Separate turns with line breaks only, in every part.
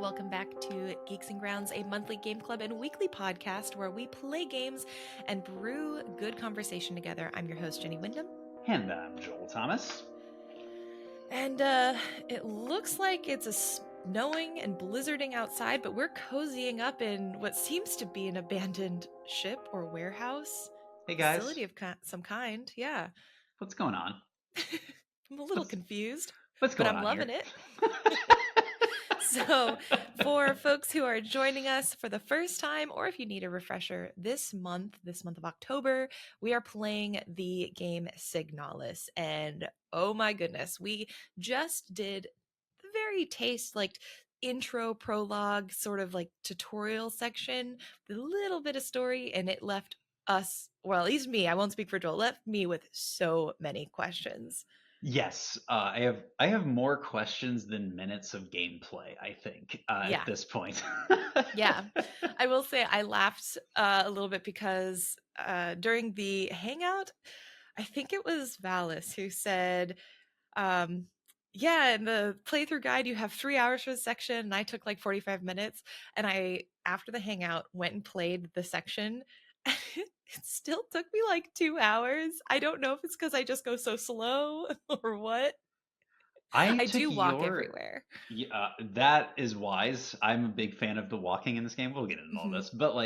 Welcome back to Geeks and Grounds, a monthly game club and weekly podcast where we play games and brew good conversation together. I'm your host, Jenny Wyndham.
And I'm Joel Thomas.
And it looks like it's snowing and blizzarding outside, but we're cozying up in what seems to be an abandoned ship or warehouse.
Hey guys.
Facility of some kind, yeah.
What's going on?
I'm a little confused.
What's going on?
But I'm loving
here?
it. So, for folks who are joining us for the first time, or if you need a refresher, this month of October, we are playing the game Signalis. And oh my goodness, we just did the very intro, prologue, sort of like tutorial section, with a little bit of story, and it left us, well, at least me, I won't speak for Joel, left me with so many questions.
Yes, I have more questions than minutes of gameplay, I think, at this point.
Yeah, I will say I laughed a little bit because during the hangout, I think it was Valis who said, yeah, in the playthrough guide, you have 3 hours for the section, and I took like 45 minutes. And I, after the hangout, went and played the section. It still took me like 2 hours. I don't know if it's because I just go so slow or what. I do walk everywhere.
Yeah, that is wise. I'm a big fan of the walking in this game. We'll get into all this, but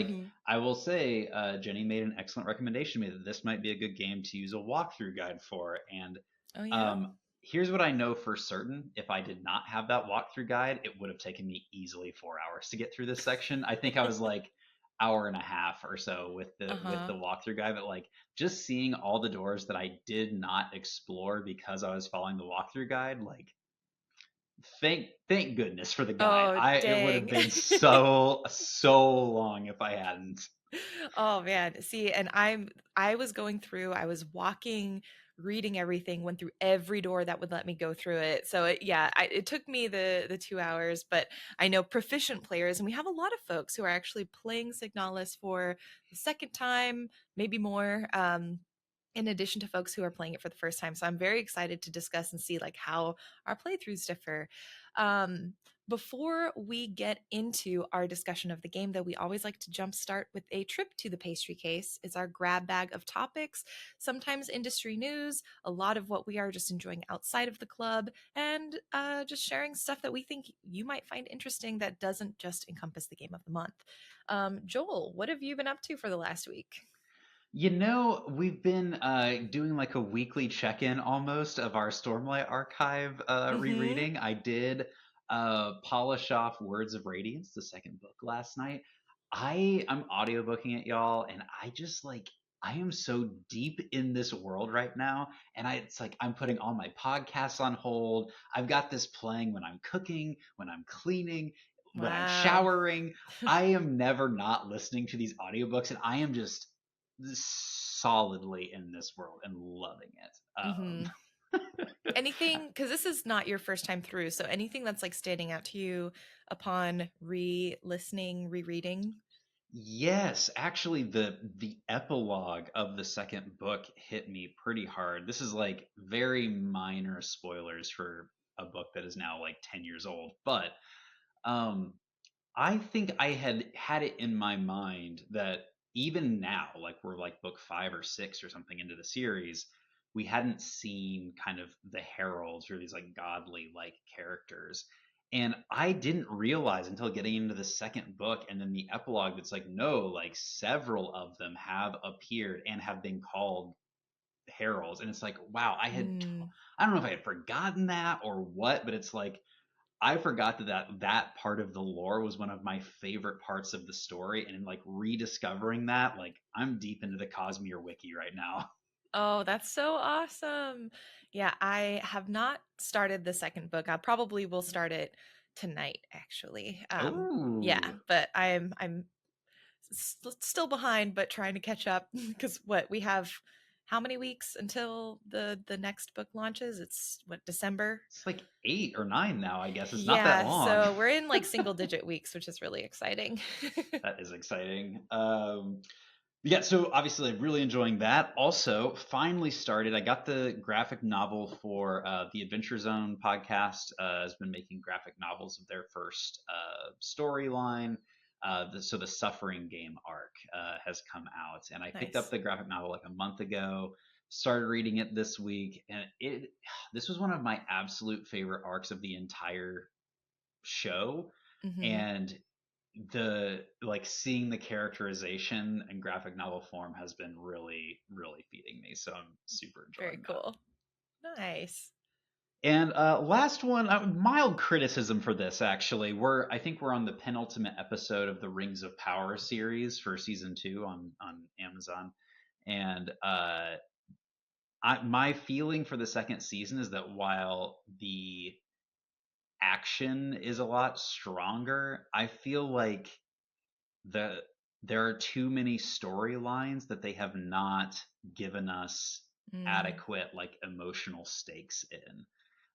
I will say, Jenny made an excellent recommendation to me that this might be a good game to use a walkthrough guide for. And here's what I know for certain: if I did not have that walkthrough guide, it would have taken me easily 4 hours to get through this section. I think I was like hour and a half or so with the walkthrough guide, but just seeing all the doors that I did not explore because I was following the walkthrough guide, thank goodness for the guide. It would have been so long if I hadn't.
Oh man, see, and I was going through, I was walking, reading everything, went through every door that would let me go through it. So it took me the 2 hours, but I know proficient players, and we have a lot of folks who are actually playing Signalis for the second time, maybe more. In addition to folks who are playing it for the first time. So I'm very excited to discuss and see how our playthroughs differ. Before we get into our discussion of the game, though, we always like to jumpstart with a trip to the Pastry Case. It's our grab bag of topics, sometimes industry news, a lot of what we are just enjoying outside of the club, and just sharing stuff that we think you might find interesting that doesn't just encompass the game of the month. Joel, what have you been up to for the last week?
We've been doing a weekly check-in almost of our Stormlight Archive rereading. I did polish off Words of Radiance, the second book, last night. I'm audiobooking it, y'all, and I am so deep in this world right now, and it's I'm putting all my podcasts on hold. I've got this playing when I'm cooking, when I'm cleaning, when I'm showering. I am never not listening to these audiobooks, and I am just solidly in this world and loving it.
Anything, because this is not your first time through, so anything that's standing out to you upon re-listening, rereading?
Yes, actually the epilogue of the second book hit me pretty hard. This is very minor spoilers for a book that is now 10 years old, but I think I had it in my mind that even now, we're book 5 or 6 or something into the series, we hadn't seen kind of the heralds or these godly characters. And I didn't realize until getting into the second book and then the epilogue that's no, several of them have appeared and have been called heralds. And it's wow, I don't know if I had forgotten that or what, but it's I forgot that part of the lore was one of my favorite parts of the story, and rediscovering that, I'm deep into the Cosmere wiki right now.
Oh, that's so awesome. Yeah, I have not started the second book. I probably will start it tonight, actually. Yeah, but I'm still behind, but trying to catch up because we have how many weeks until the next book launches? It's December?
It's 8 or 9 now, I guess. It's not that long.
So we're in single digit weeks, which is really exciting.
That is exciting. Yeah, so obviously I'm really enjoying that. Also, finally started. I got the graphic novel for the Adventure Zone podcast. Has been making graphic novels of their first storyline. So the Suffering Game arc has come out, and I picked up
Nice.
the graphic novel like a month ago. Started reading it this week, and it this was one of my absolute favorite arcs of the entire show.
Hmm.
And the like seeing the characterization and graphic novel form has been really feeding me, so I'm super
Very
enjoying that.
cool. Nice.
And last one, mild criticism for this actually. I think we're on the penultimate episode of the Rings of Power series for season 2 on Amazon. And my feeling for the second season is that while the action is a lot stronger, I feel like the there are too many storylines that they have not given us
Mm,
adequate like emotional stakes in.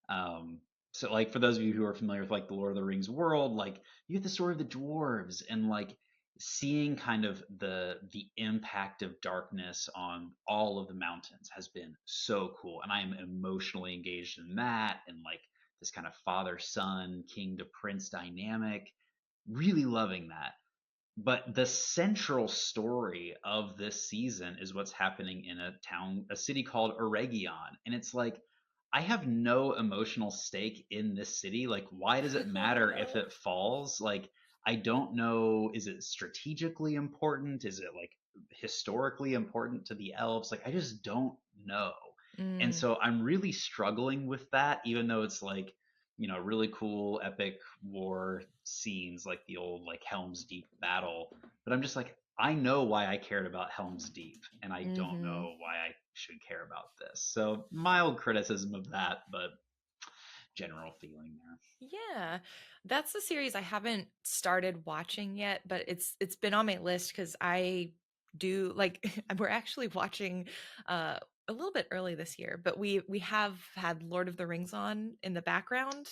Um, so like for those of you who are familiar with like the Lord of the Rings world, like you have the story of the dwarves and like seeing kind of the impact of darkness on all of the mountains has been so cool. And I am emotionally engaged in that and like this kind of father son, king to prince dynamic. Really loving that. But the central story of this season is what's happening in a city called Eregion. And it's like, I have no emotional stake in this city. Like, why does it
oh
matter if
no.
it falls? Like, I don't know. Is it strategically important? Is it like historically important to the elves? Like, I just don't know. And
Mm,
so I'm really struggling with that, even though it's like, really cool epic war scenes like the old like Helm's Deep battle. But I'm just like, I know why I cared about Helm's Deep, and I don't
hmm.
know why I should care about this. So mild criticism of that, but general feeling there.
Yeah, that's the series I haven't started watching yet, but it's been on my list because I do like we're actually watching uh a little bit early this year, but we have had Lord of the Rings on in the background,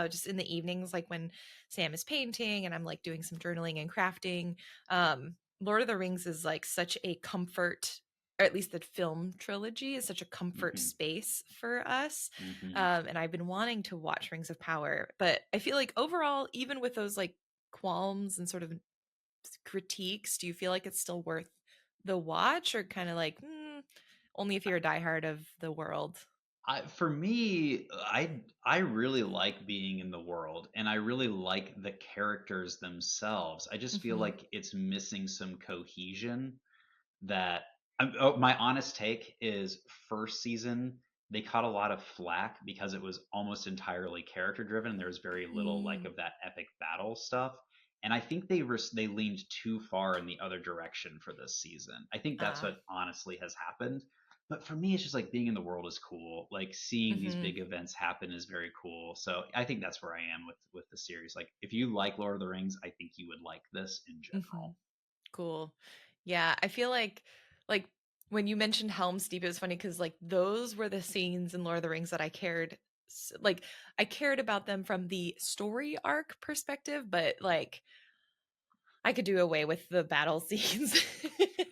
just in the evenings, like when Sam is painting and I'm like doing some journaling and crafting. Lord of the Rings is like such a comfort, or at least the film trilogy is such a comfort
Hmm.
space for us.
Hmm.
And I've been wanting to watch Rings of Power, but I feel like overall, even with those like qualms and sort of critiques, do you feel like it's still worth the watch, or kind of like only if you're a diehard of the world?
For me, I really like being in the world, and I really like the characters themselves. I just feel
Hmm.
like it's missing some cohesion that my honest take is first season they caught a lot of flack because it was almost entirely character driven and there was very little like
Mm.
of that epic battle stuff, and I think they leaned too far in the other direction for this season. I think that's
Ah.
what honestly has happened. But for me it's just like being in the world is cool, like seeing these
Hmm.
big events happen is very cool. So I think that's where I am with the series. Like if you like Lord of the Rings, I think you would like this in
Hmm.
general.
Cool. Yeah, I feel like when you mentioned Helm's Deep, it was funny because like those were the scenes in Lord of the Rings that I cared, like I cared about them from the story arc perspective, but like I could do away with the battle scenes.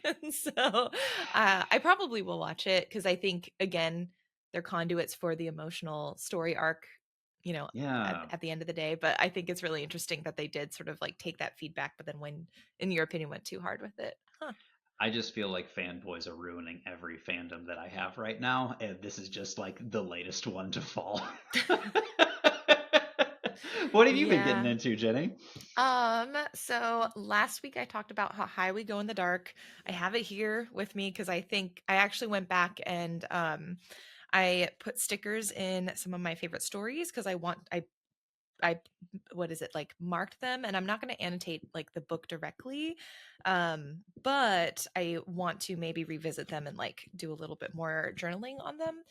And so I probably will watch it because I think, again, they're conduits for the emotional story arc, you know,
Yeah.
at the end of the day. But I think it's really interesting that they did sort of like take that feedback, but then when, in your opinion, went too hard with it. Huh.
I just feel like fanboys are ruining every fandom that I have right now, and this is just like the latest one to fall. What have you been getting
Yeah.
into, Jenny?
So last week I talked about how high we go in the dark. I have it here with me because I think I actually went back and I put stickers in some of my favorite stories because I what is it, like marked them, and I'm not going to annotate like the book directly, but I want to maybe revisit them and like do a little bit more journaling on them.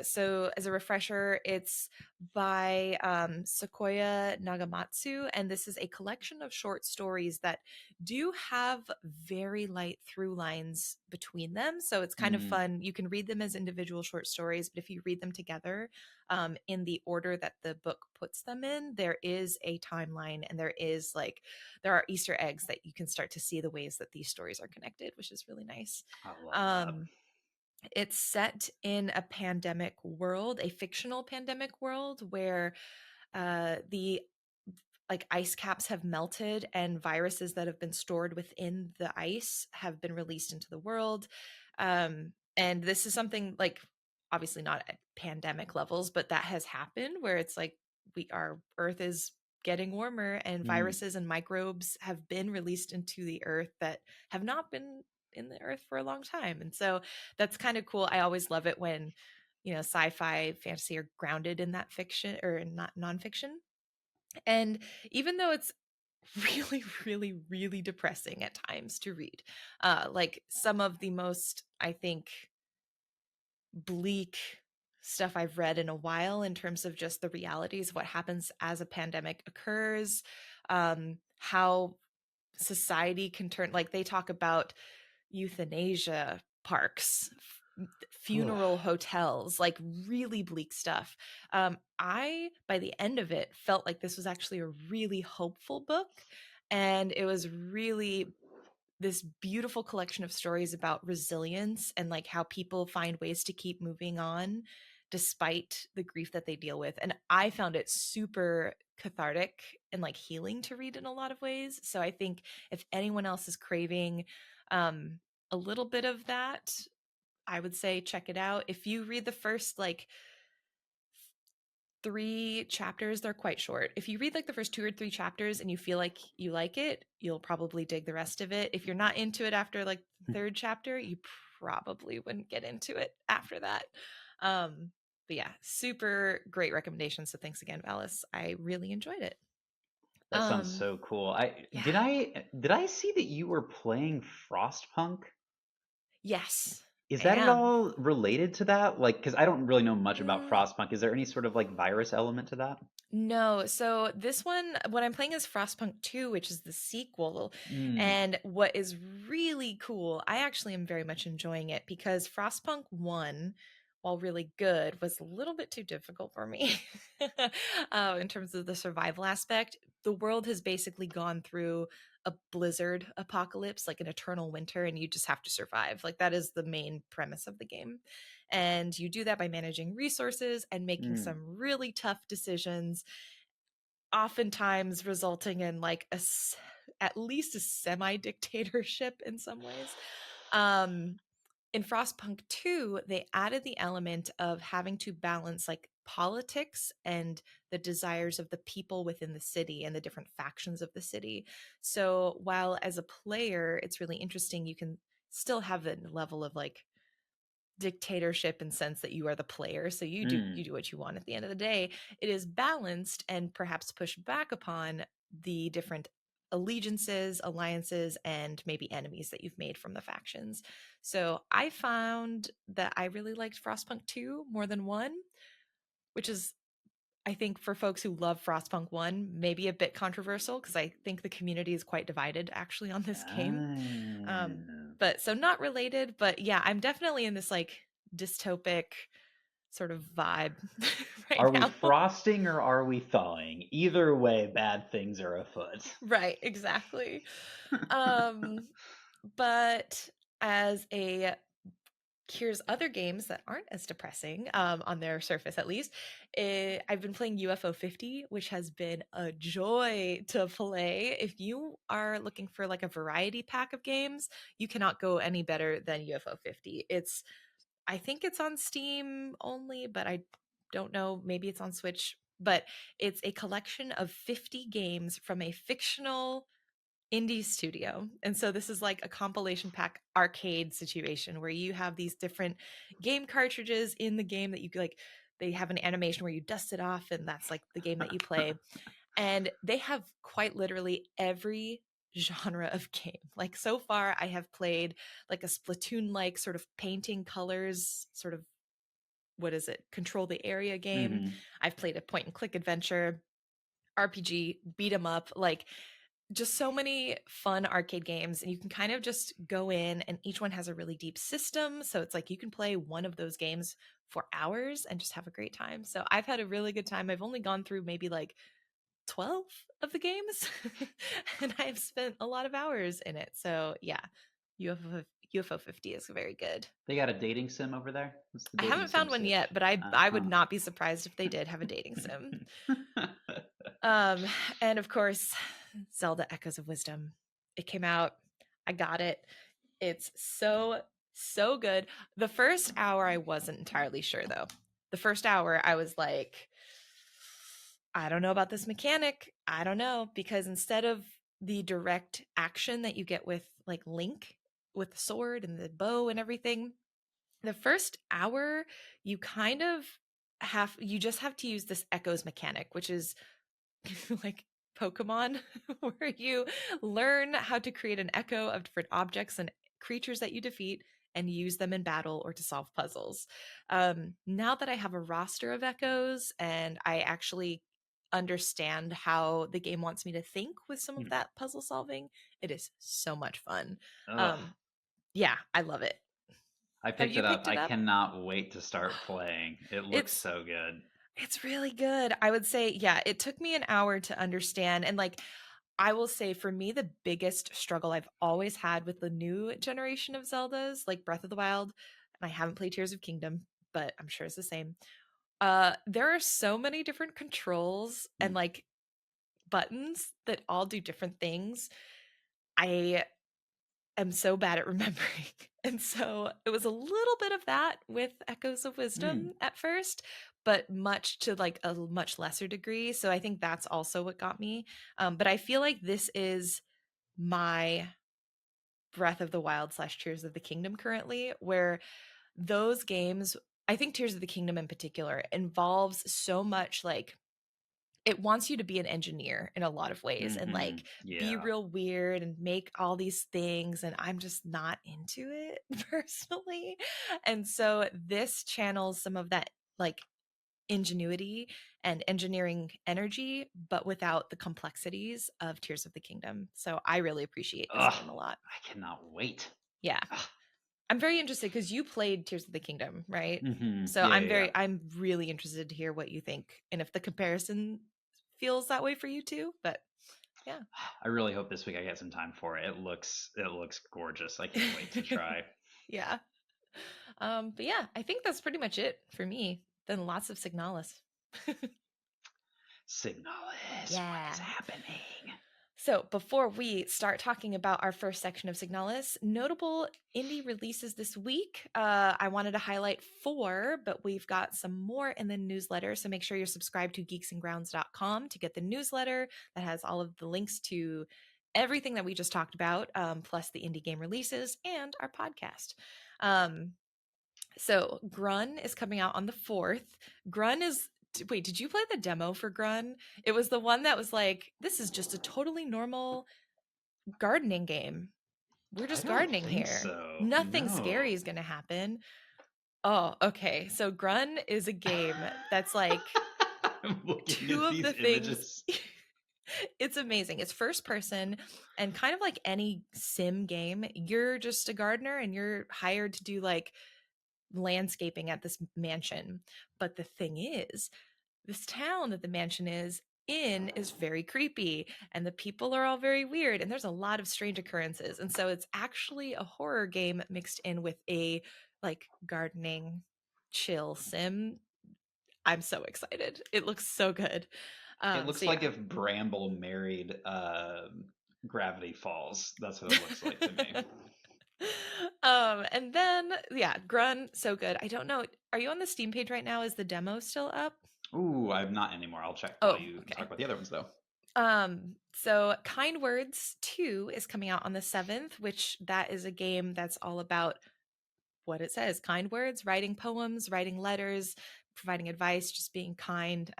So as a refresher, it's by Sequoia Nagamatsu, and this is a collection of short stories that do have very light through lines between them. So it's kind of
Mm,
fun. You can read them as individual short stories, but if you read them together, in the order that the book puts them in, there is a timeline, and there are Easter eggs that you can start to see the ways that these stories are connected, which is really nice.
I love that.
um, it's set in a pandemic world, a fictional pandemic world, where the like ice caps have melted and viruses that have been stored within the ice have been released into the world. And this is something like obviously not at pandemic levels, but that has happened where it's like our earth is getting warmer and
Mm.
viruses and microbes have been released into the earth that have not been in the earth for a long time. And so that's kind of cool. I always love it when, sci-fi fantasy are grounded in that fiction or not nonfiction. And even though it's really, really, really depressing at times to read, like some of the most, I think, bleak stuff I've read in a while in terms of just the realities of what happens as a pandemic occurs, how society can turn, like they talk about euthanasia parks, funeral hotels, like really bleak stuff. I, by the end of it, felt like this was actually a really hopeful book. And it was really this beautiful collection of stories about resilience and like how people find ways to keep moving on despite the grief that they deal with. And I found it super cathartic and like healing to read in a lot of ways. So I think if anyone else is craving um a little bit of that, I would say check it out. If you read the first like 3 chapters, they're quite short. If you read like the first 2 or 3 chapters and you feel like you like it, you'll probably dig the rest of it. If you're not into it after like the third chapter, you probably wouldn't get into it after that. But yeah, super great recommendation. So thanks again, Alice. I really enjoyed it.
That sounds
Um,
so cool. I
yeah.
did I see that you were playing Frostpunk?
Yes,
Is
I
that at
am.
all related to that? Like, because I don't really know much about
Mm,
Frostpunk. Is there any sort of like virus element to that?
No, so this one, what I'm playing is Frostpunk 2, which is the sequel.
Mm.
And what is really cool, I actually am very much enjoying it because Frostpunk 1, while really good, was a little bit too difficult for me in terms of the survival aspect. The world has basically gone through a blizzard apocalypse, like an eternal winter, and you just have to survive. Like, that is the main premise of the game. And you do that by managing resources and making
Mm.
some really tough decisions, oftentimes resulting in like at least a semi dictatorship in some ways. Um, in Frostpunk 2, they added the element of having to balance like politics and the desires of the people within the city and the different factions of the city. So while as a player, it's really interesting, you can still have a level of like dictatorship in sense that you are the player, so
Mm.
you do what you want. At the end of the day, it is balanced and perhaps pushed back upon the different allegiances, alliances, and maybe enemies that you've made from the factions. So I found that I really liked Frostpunk 2 more than 1, which is, I think, for folks who love Frostpunk 1, maybe a bit controversial because I think the community is quite divided actually on this game. um
Ah.
but so not related, but yeah, I'm definitely in this like dystopic sort of vibe right
Are we
now.
frosting or are we thawing? Either way, bad things are afoot.
Right, exactly. um but as a here's other games that aren't as depressing, on their surface at least. I've been playing UFO 50, which has been a joy to play. If you are looking for like a variety pack of games, you cannot go any better than UFO 50. I think it's on Steam only, but I don't know. Maybe it's on Switch. But it's a collection of 50 games from a fictional indie studio. And so this is like a compilation pack arcade situation where you have these different game cartridges in the game that you like, they have an animation where you dust it off and that's like the game that you play. And they have quite literally every genre of game. Like so far I have played like a Splatoon like sort of painting colors, sort of, what is it? Control the area game.
Hmm.
I've played a point and click adventure, RPG, beat 'em up, like just so many fun arcade games. And you can kind of just go in and each one has a really deep system, so it's like you can play one of those games for hours and just have a great time. So I've had a really good time. I've only gone through maybe like 12 of the games and I've spent a lot of hours in it. So yeah, UFO 50 is very good.
They got a dating sim over there. What's the
I
dating
haven't
sim
found one
sitch?
yet, but I would
Uh-huh.
not be surprised if they did have a dating sim. Um, and of course, Zelda Echoes of Wisdom. It came out. I got it. It's so good. The first hour I wasn't entirely sure though. The first hour I was like, I don't know about this mechanic. I don't know because instead of the direct action that you get with like Link with the sword and the bow and everything, the first hour you kind of you just have to use this echoes mechanic, which is like Pokemon, where you learn how to create an echo of different objects and creatures that you defeat and use them in battle or to solve puzzles. Now that I have a roster of echoes and I actually understand how the game wants me to think with some of that puzzle solving, it is so much fun.
Ugh.
Um, yeah, I love it.
I
Have
picked
you
it up.
picked
I
it up?
cannot wait to start playing. It looks
It's
so good.
it's really good. I would say, yeah, it took me an hour to understand. And like, I will say for me, the biggest struggle I've always had with the new generation of Zeldas, like Breath of the Wild, and I haven't played Tears of Kingdom, but I'm sure it's the same. There are so many different controls and
Mm.
like buttons that all do different things. I am so bad at remembering. And so it was a little bit of that with Echoes of
Mm.
Wisdom at first, but much to like a much lesser degree. So I think that's also what got me. But I feel like this is my Breath of the Wild slash Tears of the Kingdom currently, where those games, I think Tears of the Kingdom in particular, involves so much like it wants you to be an engineer in a lot of ways and
Hmm.
like be
Yeah.
real weird and make all these things and I'm just not into it personally. And so this channels some of that like ingenuity and engineering energy but without the complexities of Tears of the Kingdom. So I really appreciate this
Ugh.
game a lot.
I cannot wait.
Yeah. I'm very interested because you played Tears of the Kingdom, right?
Hmm.
So
Yeah, yeah, yeah.
I'm really interested to hear what you think and if the comparison feels that way for you too. But yeah.
I really hope this week I get some time for it. It looks gorgeous. I can't wait to try.
Yeah. But yeah, I think that's pretty much it for me. Then lots of Signalis.
Signalis, what is
Yeah.
happening?
So, before we start talking about our first section of Signalis, notable indie releases this week. I wanted to highlight four, but we've got some more in the newsletter. So, make sure you're subscribed to geeksandgrounds.com to get the newsletter that has all of the links to everything that we just talked about, plus the indie game releases and our podcast. Um, so, Grun is coming out on the 4th. Grun is wait, did you play the demo for Grun? It was the one that was like, this is just a totally normal gardening game. We're
I
just
don't
gardening
think
here.
so.
Nothing scary
No.
is going to happen. Oh, okay. So Grun is a game that's like
I'm looking
two
at
of
these
the things.
images.
It's amazing. It's first person and kind of like any sim game. You're just a gardener and you're hired to do like landscaping at this mansion. But the thing is, this town that the mansion is in is very creepy and the people are all very weird and there's a lot of strange occurrences. And so it's actually a horror game mixed in with a like gardening chill sim. I'm so excited. It looks so good.
It
So
looks like
yeah.
if Bramble married Gravity Falls. That's what it looks like to me.
And then yeah, Grun, so good. I don't know. Are you on the Steam page right now? Is the demo still up?
Ooh, I'm not anymore. I'll check while
Oh,
you talk
okay.
about the other ones, though.
So Kind Words 2 is coming out on the 7th, which that is a game that's all about what it says, kind words, writing poems, writing letters, providing advice, just being kind.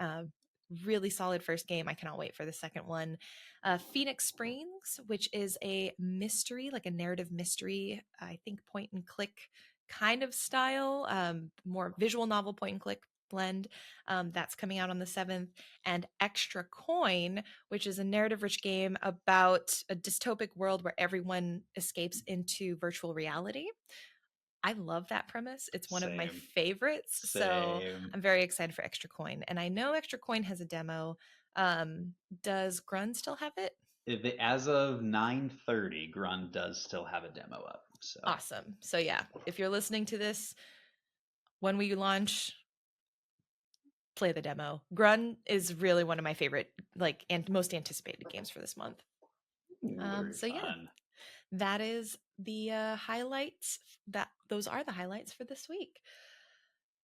Really solid first game. I cannot wait for the second one. Phoenix Springs, which is a mystery, like a narrative mystery, I think point and click kind of style, more visual novel point and click blend. That's coming out on the 7th. And Extra Coin, which is a narrative rich game about a dystopic world where everyone escapes into virtual reality. I love that premise. It's one of my
Same.
favorites. So
Same.
I'm very excited for Extra Coin. And I know Extra Coin has a demo. Um, does Grun still have it?
As of 9:30, Grun does still have a demo up. So
Awesome. So yeah, if you're listening to this when we launch, play the demo. Grun is really one of my favorite, like, and most anticipated games for this month.
ooh, very
So yeah,
fun.
that is the highlights. Those are the highlights for this week.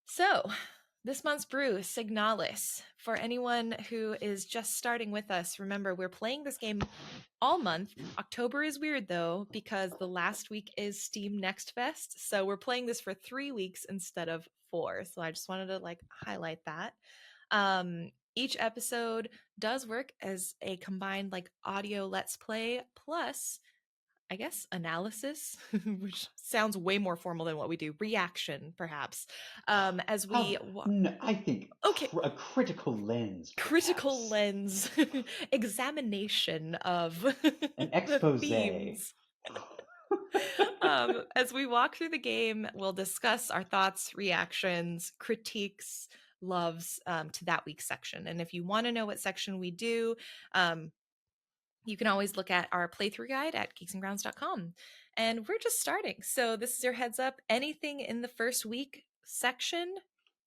So, this month's brew, Signalis. For anyone who is just starting with us, remember we're playing this game all month. October is weird though, because the last week is Steam Next Fest. So, we're playing this for 3 weeks instead of 4. So, I just wanted to like highlight that. Each episode does work as a combined like audio let's play plus I guess analysis, which sounds way more formal than what we do. Reaction, perhaps. As we
How? No, I think
okay,
a critical lens,
critical
perhaps.
lens examination of
An
the
expose.
themes. As we walk through the game, we'll discuss our thoughts, reactions, critiques, loves to that week's section. And if you want to know what section we do, um, you can always look at our playthrough guide at geeksandgrounds.com. And we're just starting. So this is your heads up. Anything in the first week section,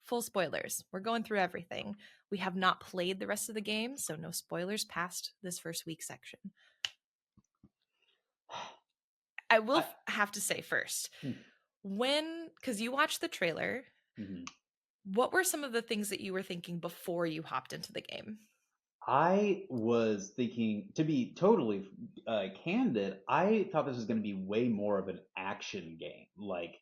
full spoilers. We're going through everything. We have not played the rest of the game, so no spoilers past this first week section. I will
I,
have to say first,
hmm,
because you watched the trailer,
mhm.
what were some of the things that you were thinking before you hopped into the game?
I was thinking, to be totally candid, I thought this was going to be way more of an action game, like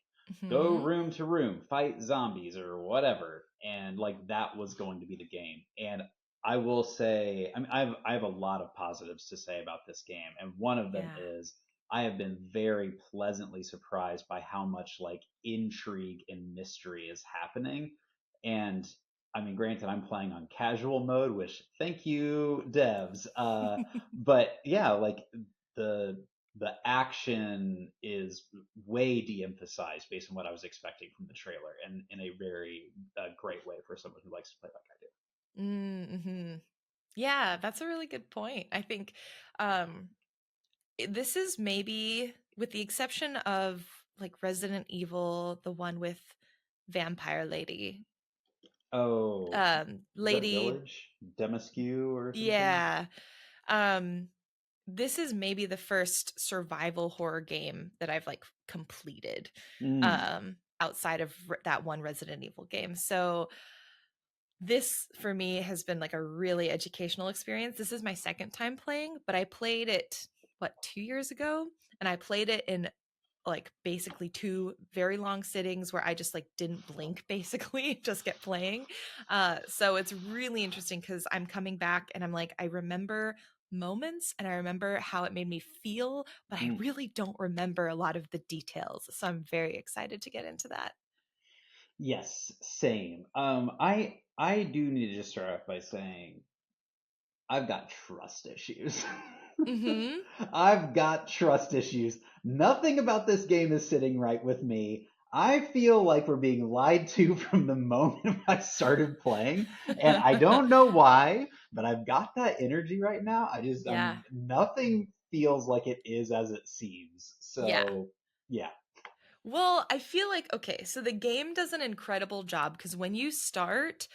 go
Hmm.
room to room, fight zombies or whatever, and like that was going to be the game. And I will say, I mean, I have a lot of positives to say about this game, and one of them
Yeah.
is I have been very pleasantly surprised by how much like intrigue and mystery is happening. And I mean, granted, I'm playing on casual mode, which thank you, devs. But yeah, like the the action is way de-emphasized based on what I was expecting from the trailer, and in a very great way for someone who likes to play like I do.
Mm-hmm. Yeah, that's a really good point. I think um, this is maybe, with the exception of like Resident Evil, the one with Vampire Lady.
Oh, is that
Lady,
Village Demascue or something?
yeah. Um, this is maybe the first survival horror game that I've like completed
Mm,
outside of that one Resident Evil game. So this for me has been like a really educational experience. This is my second time playing, but I played it what 2 years ago, and I played it in like basically two very long sittings where I just like didn't blink basically, just get playing. So it's really interesting because I'm coming back and I'm like, I remember moments and I remember how it made me feel, but I
mm.
really don't remember a lot of the details. So I'm very excited to get into that.
Yes, same. I do need to just start off by saying I've got trust issues.
Mm-hmm.
I've got trust issues. Nothing about this game is sitting right with me. I feel like we're being lied to from the moment I started playing, and I don't know why, but I've got that energy right now.
Yeah.
Nothing feels like it is as it seems.
Yeah.
So, yeah.
Well, I feel like okay, so the game does an incredible job because when you start,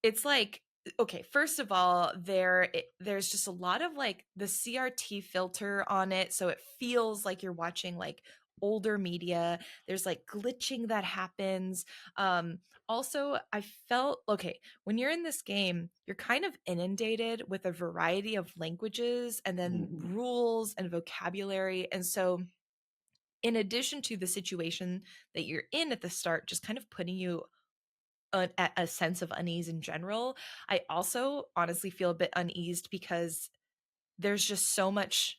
it's like okay, first of all, there's just a lot of like the CRT filter on it, so it feels like you're watching like older media. There's like glitching that happens. Also, I felt okay, when you're in this game, you're kind of inundated with a variety of languages and then
Mm,
rules and vocabulary. And so in addition to the situation that you're in at the start, just kind of putting you at a sense of unease in general, I also honestly feel a bit uneased because there's just so much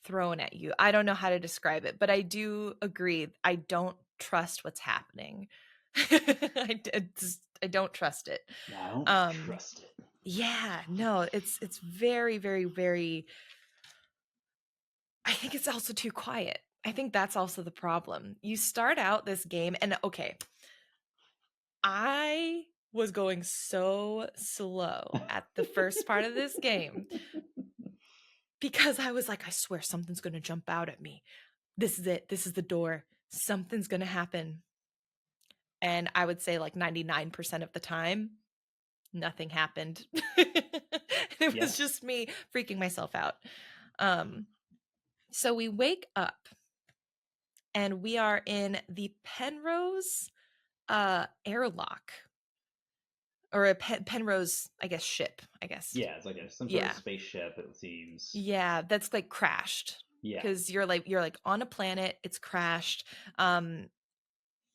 thrown at you. I don't know how to describe it, but I do agree. I don't trust what's happening. I don't trust it.
yeah, I don't
Um,
trust it.
yeah, no, it's very, very, very. I think it's also too quiet. I think that's also the problem. You start out this game, and okay, I was going so slow at the first part of this game because I was like, I swear something's going to jump out at me. This is it. This is the door. Something's going to happen. And I would say like 99% of the time, nothing happened. It
Yeah.
was just me freaking myself out. Um, so we wake up and we are in the Penrose airlock or a Penrose, I guess, ship, I guess.
Yeah, it's like some sort of
Yeah.
spaceship, it seems.
Yeah, that's like crashed
Yeah.
because you're like on a planet, it's crashed. Um,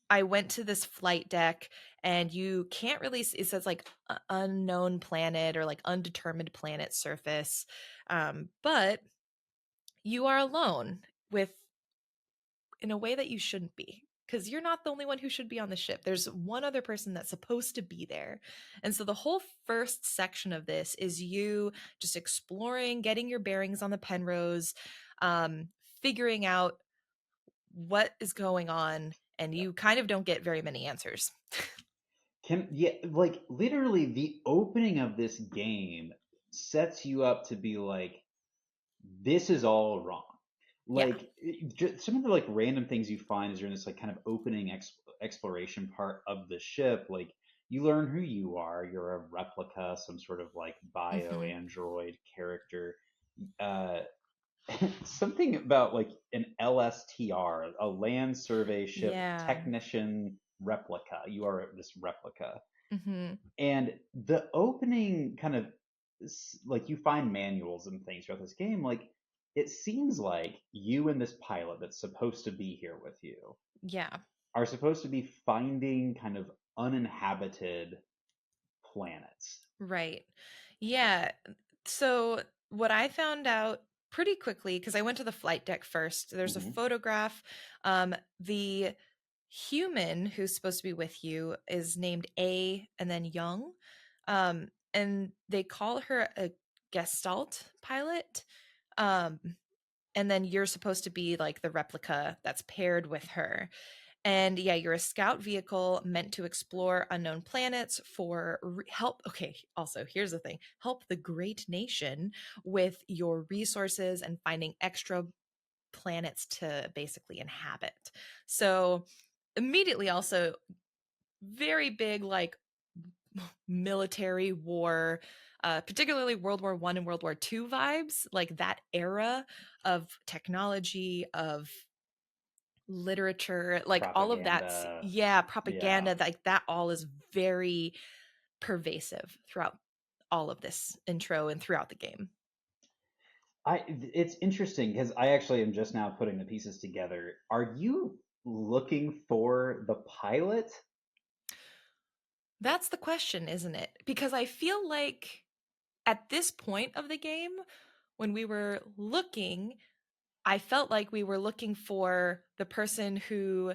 I went to this flight deck and you can't really it says like unknown planet or like undetermined planet surface. But you are alone with in a way that you shouldn't be because you're not the only one who should be on the ship. There's one other person that's supposed to be there. And so the whole first section of this is you just exploring, getting your bearings on the Penrose, um, figuring out what is going on, and
Yeah.
you kind of don't get very many answers.
Yeah, like literally the opening of this game sets you up to be like, this is all wrong.
Yeah.
Like just some of the like random things you find as you're in this like kind of opening exploration part of the ship, like you learn who you are. You're a replica, some sort of like bio
Hmm.
android character. Uh, something about like an LSTR, a land survey ship
Yeah.
technician replica. You are this replica.
Hmm.
And the opening kind of like you find manuals and things throughout this game, like it seems like you and this pilot that's supposed to be here with you
Yeah.
are supposed to be finding kind of uninhabited planets.
Right. Yeah. So what I found out pretty quickly, because I went to the flight deck first, there's a
Hmm.
photograph. The human who's supposed to be with you is named A and then Young. And they call her a Gestalt pilot. Um, and then you're supposed to be like the replica that's paired with her. And yeah, you're a scout vehicle meant to explore unknown planets for help. Okay, also, here's the thing, help the great nation with your resources and finding extra planets to basically inhabit. So, immediately, also, very big, like, military war, particularly World War I and World War II vibes, like that era of technology, of literature, like all of that's,
Propaganda.
yeah,
Yeah.
propaganda, like that all is very pervasive throughout all of this intro and throughout the game.
It's interesting because I actually am just now putting the pieces together. Are you looking for the pilot?
That's the question, isn't it? Because I feel like at this point of the game, when we were looking, I felt like we were looking for the person who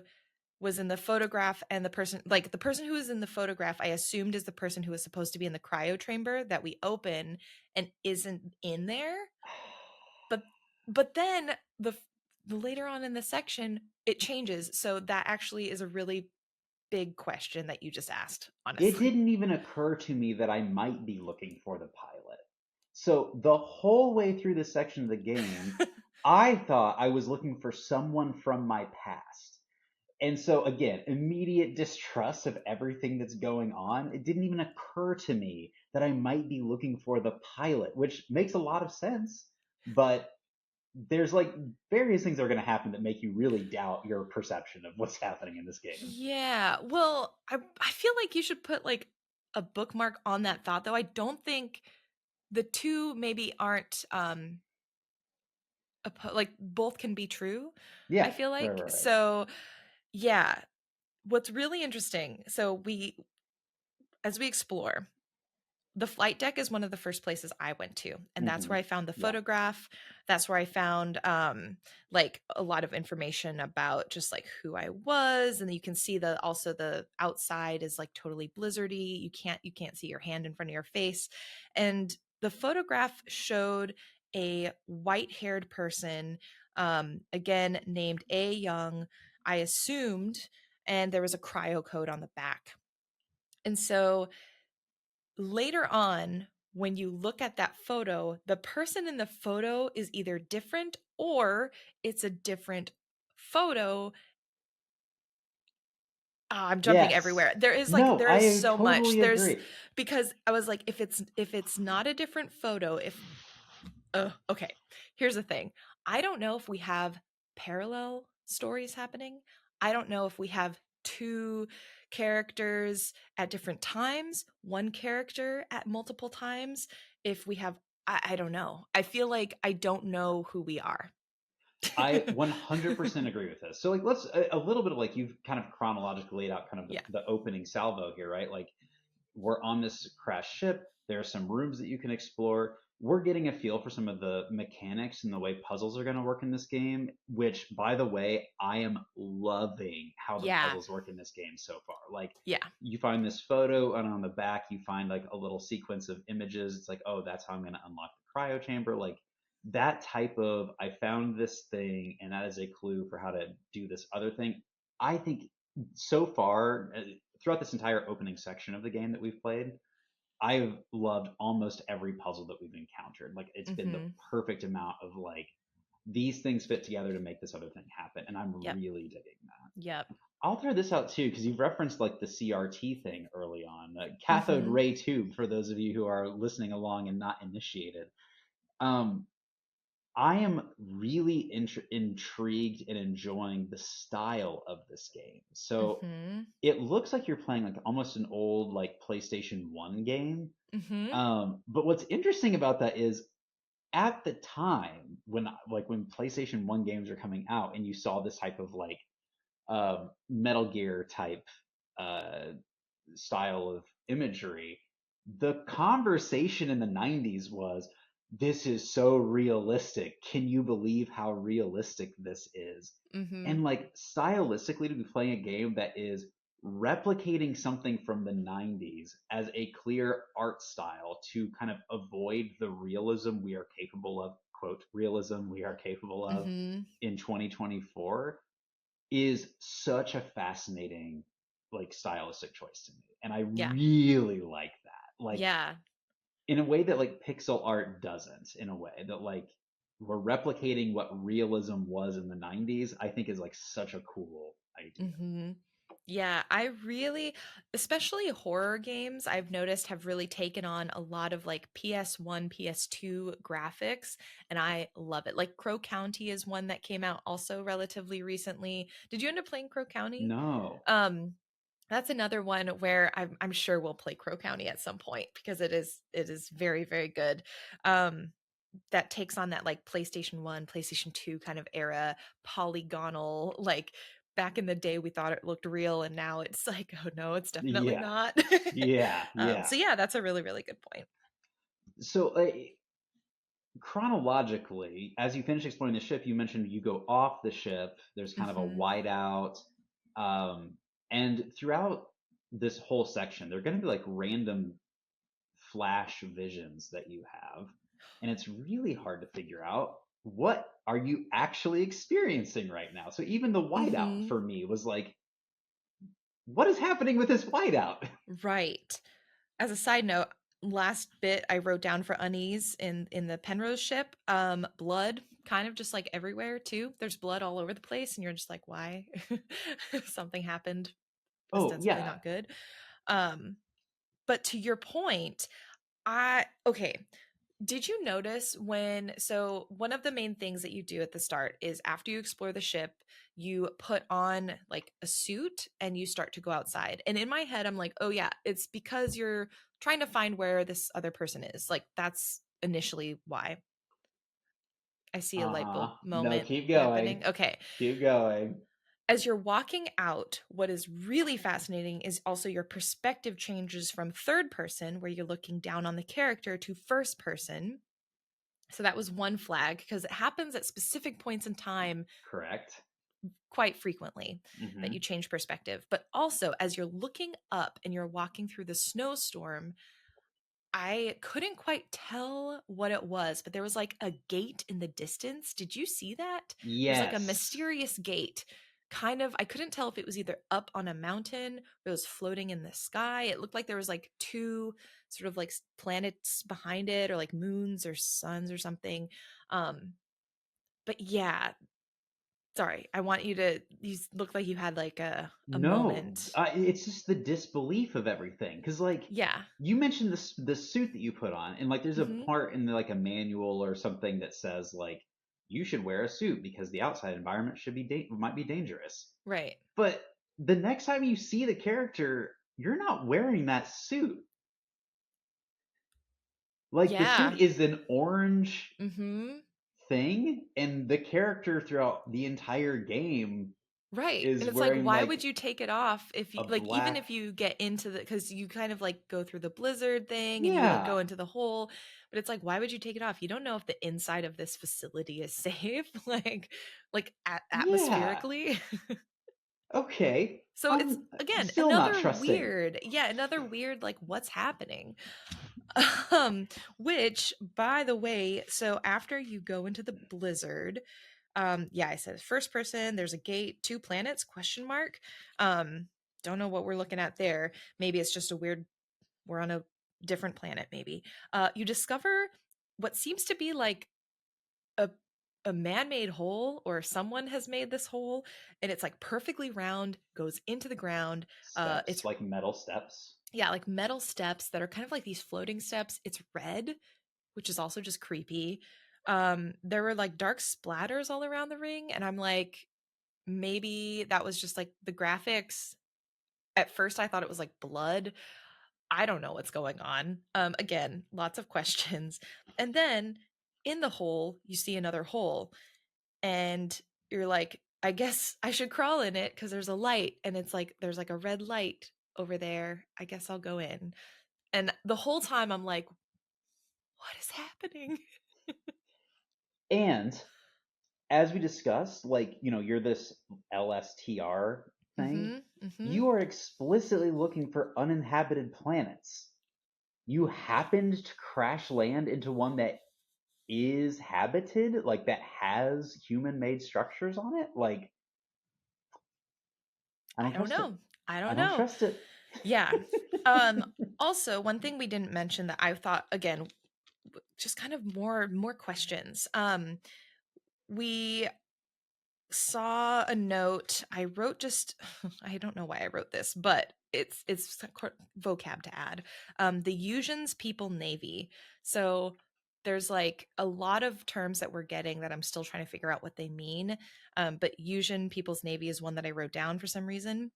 was in the photograph, and the person who was in the photograph I assumed is the person who was supposed to be in the cryo chamber that we open and isn't in there. But then the later on in the section it changes, so that actually is a really big question that you just asked,
It
honestly.
didn't even occur to me that I might be looking for the pilot. So the whole way through this section of the game, I thought I was looking for someone from my past. And so again, immediate distrust of everything that's going on. It didn't even occur to me that I might be looking for the pilot, which makes a lot of sense. But there's like various things that are going to happen that make you really doubt your perception of what's happening in this game.
Yeah, well, I feel like you should put like a bookmark on that thought, though I don't think the two maybe aren't like both can be true. I
Yeah,
feel
right,
like
right, right.
so. Yeah, what's really interesting, so we as we explore, the flight deck is one of the first places I went to, and that's
Hmm.
where I found the
Yeah.
photograph. That's where I found like a lot of information about just like who I was, and you can see the also the outside is like totally blizzardy. You can't see your hand in front of your face. And the photograph showed a white-haired person, Again, named A Young, I assumed, and there was a cryo code on the back. And so later on, when you look at that photo, the person in the photo is either different or it's a different photo. I'm jumping
Yes.
everywhere. There is like
No,
there is
I
so much.
totally
There's
agree.
because I was like, if it's not a different photo, if okay, here's the thing. I don't know if we have parallel stories happening. I don't know if we have two characters at different times, one character at multiple times. If we have, I don't know. I feel like I don't know who we are.
I 100% agree with this. So like let's a little bit of like you've kind of chronologically laid out kind of
Yeah.
the opening salvo here, right? Like we're on this crash ship. There are some rooms that you can explore. We're getting a feel for some of the mechanics and the way puzzles are going to work in this game, which, by the way, I am loving how the
Yeah.
puzzles work in this game so far. Like,
Yeah.
you find this photo, and on the back, you find like a little sequence of images. It's like, oh, that's how I'm going to unlock the cryo chamber. Like, that type of, I found this thing, and that is a clue for how to do this other thing. I think so far, throughout this entire opening section of the game that we've played, I've loved almost every puzzle that we've encountered. Like it's been the
Mm-hmm.
perfect amount of like these things fit together to make this other thing happen, and I'm
Yep.
really digging that.
Yep.
I'll throw this out too because you've referenced like the CRT thing early on, cathode
Mm-hmm.
ray tube for those of you who are listening along and not initiated. Um, I am really intrigued and enjoying the style of this game. So
Mm-hmm.
it looks like you're playing like almost an old like PlayStation 1 game.
Mm-hmm.
But what's interesting about that is at the time when PlayStation 1 games are coming out and you saw this type of like Metal Gear type uh, style of imagery, the conversation in the 90s was this is so realistic. Can you believe how realistic this is?
Mm-hmm.
And like stylistically, to be playing a game that is replicating something from the 90s as a clear art style to kind of avoid the realism we are capable of, quote, realism we are capable of
Mm-hmm.
in 2024 is such a fascinating like stylistic choice to me, and I
Yeah.
really like that, like
Yeah.
in a way that like pixel art doesn't, in a way that like we're replicating what realism was in the 90s. I think is like such a cool idea.
Mm-hmm. Yeah, I really, especially horror games, I've noticed have really taken on a lot of like PS1, PS2 graphics, and I love it. Like Crow County is one that came out also relatively recently. Did you end up playing Crow County?
No.
Um, that's another one where I'm sure we'll play Crow County at some point because it is very, very good. Um, that takes on that like PlayStation 1, PlayStation 2 kind of era, polygonal, like back in the day we thought it looked real and now it's like, oh no, it's definitely
Yeah,
not.
yeah, yeah.
So yeah, that's a really, really good point.
So chronologically, as you finish exploring the ship, you mentioned you go off the ship. There's kind of a
Hmm.
whiteout, um, and throughout this whole section, there are going to be like random flash visions that you have, and it's really hard to figure out what are you actually experiencing right now. So even the whiteout
Hmm.
for me was like, what is happening with this whiteout?
Right. As a side note, last bit I wrote down for unease in the Penrose ship, blood kind of just like everywhere too. There's blood all over the place and you're just like, why? Something happened
Oh
ostensibly
yeah.
not good. Um, but to your point, I okay. Did you notice when so one of the main things that you do at the start is after you explore the ship, you put on like a suit and you start to go outside. And in my head I'm like, "Oh yeah, it's because you're trying to find where this other person is." Like that's initially why. I see a light
Uh-huh.
bulb
No,
moment
keep going.
happening. Okay.
Keep going.
As you're walking out, what is really fascinating is also your perspective changes from third person, where you're looking down on the character, to first person. So that was one flag because it happens at specific points in time
Correct.
quite frequently that you
Hmm.
change perspective. But also, as you're looking up and you're walking through the snowstorm, I couldn't quite tell what it was, but there was like a gate in the distance. Did you see that? There's like a
Yes.
mysterious gate. Kind of, I couldn't tell if it was either up on a mountain, or it was floating in the sky. It looked like there was like two sort of like planets behind it, or like moons or suns or something. Um, but yeah, sorry. I want you to, you look like you had like a
No,
moment.
it's just the disbelief of everything. Because like
Yeah.
you mentioned this the suit that you put on, and like there's a
Hmm.
part in like a manual or something that says like you should wear a suit because the outside environment should be might be dangerous.
Right.
But the next time you see the character, you're not wearing that suit. Like the suit
Yeah.
is an orange
Hmm.
thing, and the character throughout the entire game
Right.
is
And it's like,
wearing
why
like
would you take it off if you
a
like, even
black.
if you get into the, because you kind of like go through the blizzard thing and you
Yeah,
go into the hole, but it's like, why would you take it off? You don't know if the inside of this facility is safe, like
yeah.
atmospherically.
Okay.
So it's
I'm
again
still not trusting.
another weird, like, what's happening? Which, by the way, so after you go into the blizzard, yeah, I said first person, there's a gate, two planets, question mark. Um, don't know what we're looking at there. Maybe it's just a weird, we're on a different planet, maybe. You discover what seems to be like a a man-made hole, or someone has made this hole, and it's like perfectly round, goes into the ground.
Steps,
It's,
like metal steps.
yeah, like metal steps that are kind of like these floating steps. It's red, which is also just creepy. There were like dark splatters all around the ring, and I'm like, maybe that was just like the graphics. At first I thought it was like blood. I don't know what's going on. Again, lots of questions. And then in the hole, you see another hole, and you're like, I guess I should crawl in it because there's a light, and it's like there's like a red light over there. I guess I'll go in. And the whole time I'm like, what is happening?
And as we discussed, like, you're this LSTR thing.
Mhm. Mhm.
You are explicitly looking for uninhabited planets. You happened to crash land into one that is habited, like that has human made structures on it. Like, I
I
don't
don't
trust it.
know. I
I
don't
don't
know.
trust it.
Yeah. Um Also, one thing we didn't mention that I thought, again, just kind of more questions. We saw a note. I wrote just I don't know why I wrote this, but it's vocab to add. The Usians People Navy. So there's like a lot of terms that we're getting that I'm still trying to figure out what they mean. But Usian People's Navy is one that I wrote down for some reason.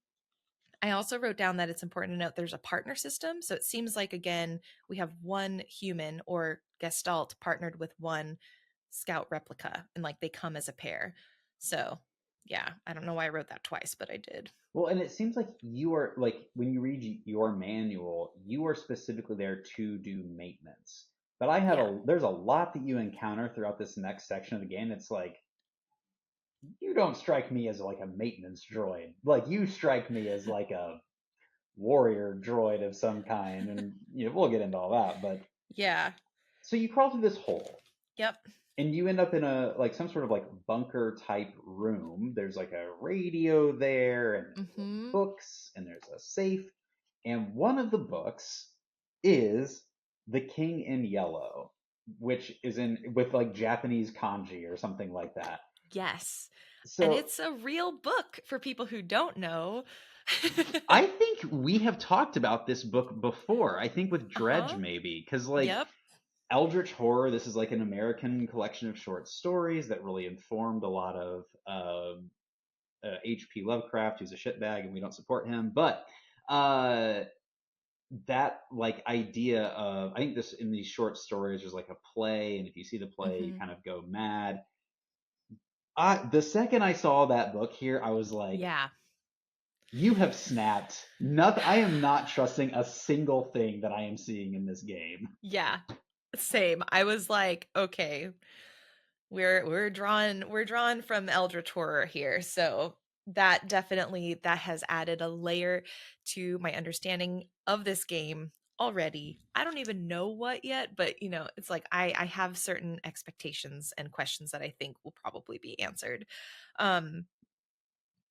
I also wrote down that it's important to note there's a partner system. So it seems like, again, we have one human or gestalt partnered with one scout replica, and like they come as a pair. So yeah, I don't know why I wrote that twice, but I did.
Well, and it seems like you are like when you read your manual, you are specifically there to do maintenance. But
Yeah.
there's a lot that you encounter throughout this next section of the game. It's like you don't strike me as like a maintenance droid. Like you strike me as like a warrior droid of some kind, and we'll get into all that. But
Yeah.
so you crawl through this hole,
Yep.
and you end up in a like some sort of like bunker type room. There's like a radio there, and there's like
Mm-hmm.
books, and there's a safe, and one of the books is The King in Yellow, which is in with like Japanese kanji or something like that.
Yes. And
So
it's a real book for people who don't know.
I think we have talked about this book before. I think with Dredge
Uh-huh.
maybe, because like
Yep.
Eldritch Horror, this is like an American collection of short stories that really informed a lot of H.P. Lovecraft, who's a shitbag, and we don't support him. But uh, that like idea of I think this in these short stories, there's like a play, and if you see the play, you
Mm-hmm.
kind of go mad. The second I saw that book here, I was like,
Yeah.
"You have snapped." Nothing. I am not trusting a single thing that I am seeing in this game.
Yeah. Same. I was like, okay, we're drawn from Eldritch horror here. So that has added a layer to my understanding of this game. already. I don't even know what yet, but it's like I have certain expectations and questions that I think will probably be answered. Um,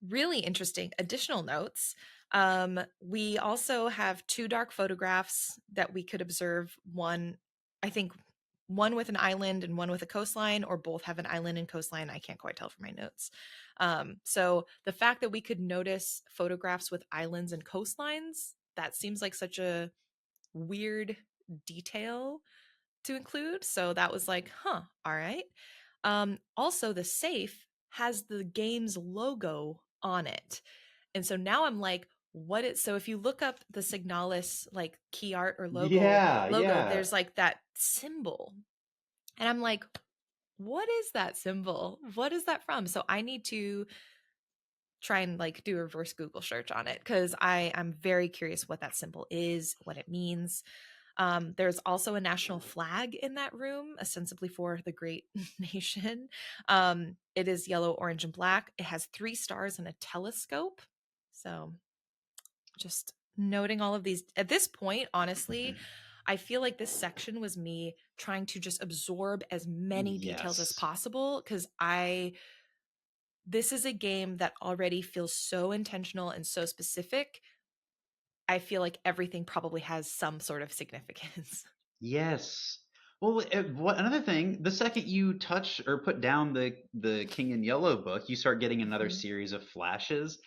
Really interesting additional notes. We also have two dark photographs that we could observe. One, I think, one with an island and one with a coastline, or both have an island and coastline. I can't quite tell from my notes. So the fact that we could notice photographs with islands and coastlines, that seems like such a weird detail to include. So that was like, huh, all right. Also, the safe has the game's logo on it. And so now I'm like, what is so if you look up the Signalis like key art or
Yeah,
logo,
yeah.
there's like that symbol. And I'm like, what is that symbol? What is that from? So I need to try and like do a reverse Google search on it because I'm very curious what that symbol is, what it means. There's also a national flag in that room, ostensibly for the great nation. It is yellow, orange, and black. It has 3 stars and a telescope. So just noting all of these. At this point, honestly, I feel like this section was me trying to just absorb as many details as
Yes.
possible because this is a game that already feels so intentional and so specific. I feel like everything probably has some sort of significance.
Yes. Well, what another thing? The second you touch or put down the King in Yellow book, you start getting another
Mhm.
series of flashes,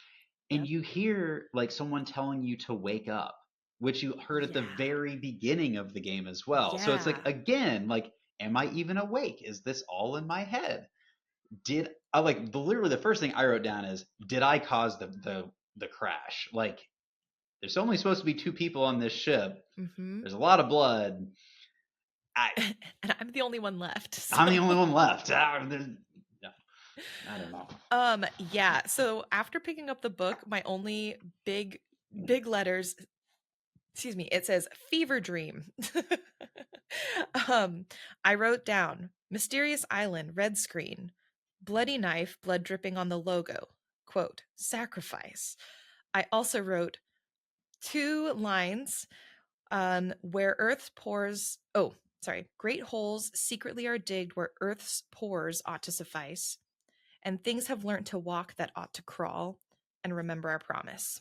and
Yep.
you hear like someone telling you to wake up, which you heard at the
Yeah.
very beginning of the game as well. So it's like
Yeah.
again, like, am I even awake? Is this all in my head? Did I like literally the first thing I wrote down is, did I cause the crash? Like, there's only supposed to be 2 people on this ship.
Mhm.
There's a lot of blood. I
And I'm the only one left.
I'm the only
So,
one left. No, I don't know.
yeah. So after picking up the book, my only big letters, excuse me, it says fever dream. um, I wrote down mysterious island, red screen, bloody knife, blood dripping on the logo. Quote, sacrifice. I also wrote 2 lines where Earth's pores, oh, sorry, great holes secretly are digged where Earth's pores ought to suffice, and things have learnt to walk that ought to crawl, and remember our promise.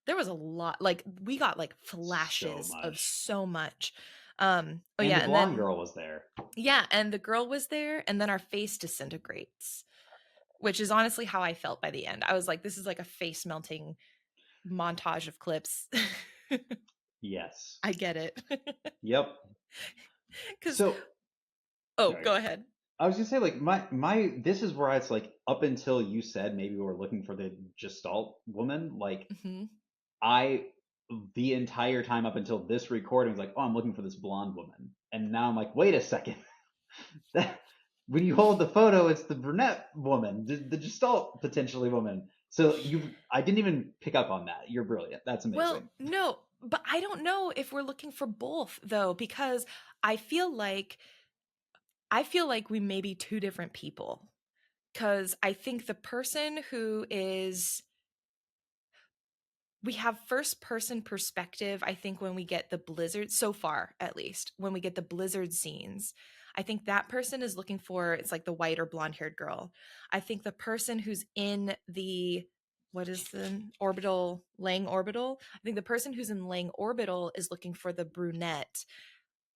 There was a lot, like, we got like
So
flashes of
much.
so much. Oh,
And the
yeah, and
blonde
then,
girl was there.
yeah, and the girl was there, and then our face disintegrates, which is honestly how I felt by the end. I was like, this is like a face melting montage of clips.
Yes.
I get it.
Yep.
Because,
So,
oh,
sorry.
go ahead.
I was gonna say like my this is where it's like up until you said maybe we were looking for the Gestalt woman. Like
Hmm.
I the entire time up until this recording was like, oh, I'm looking for this blonde woman, and now I'm like, wait a second. That, when you hold the photo, it's the brunette woman, the Gestalt potentially woman. So I didn't even pick up on that. You're brilliant. That's
Well,
amazing.
no, but I don't know if we're looking for both though, because I feel like we may be two different people. Because I think the person who is we have first person perspective, I think, when we get the blizzard, so far at least, when we get the blizzard scenes. I think that person is looking for, it's like the white or blonde haired girl. I think the person who's in the, what is the orbital, Lang orbital? I think the person who's in Lang orbital is looking for the brunette.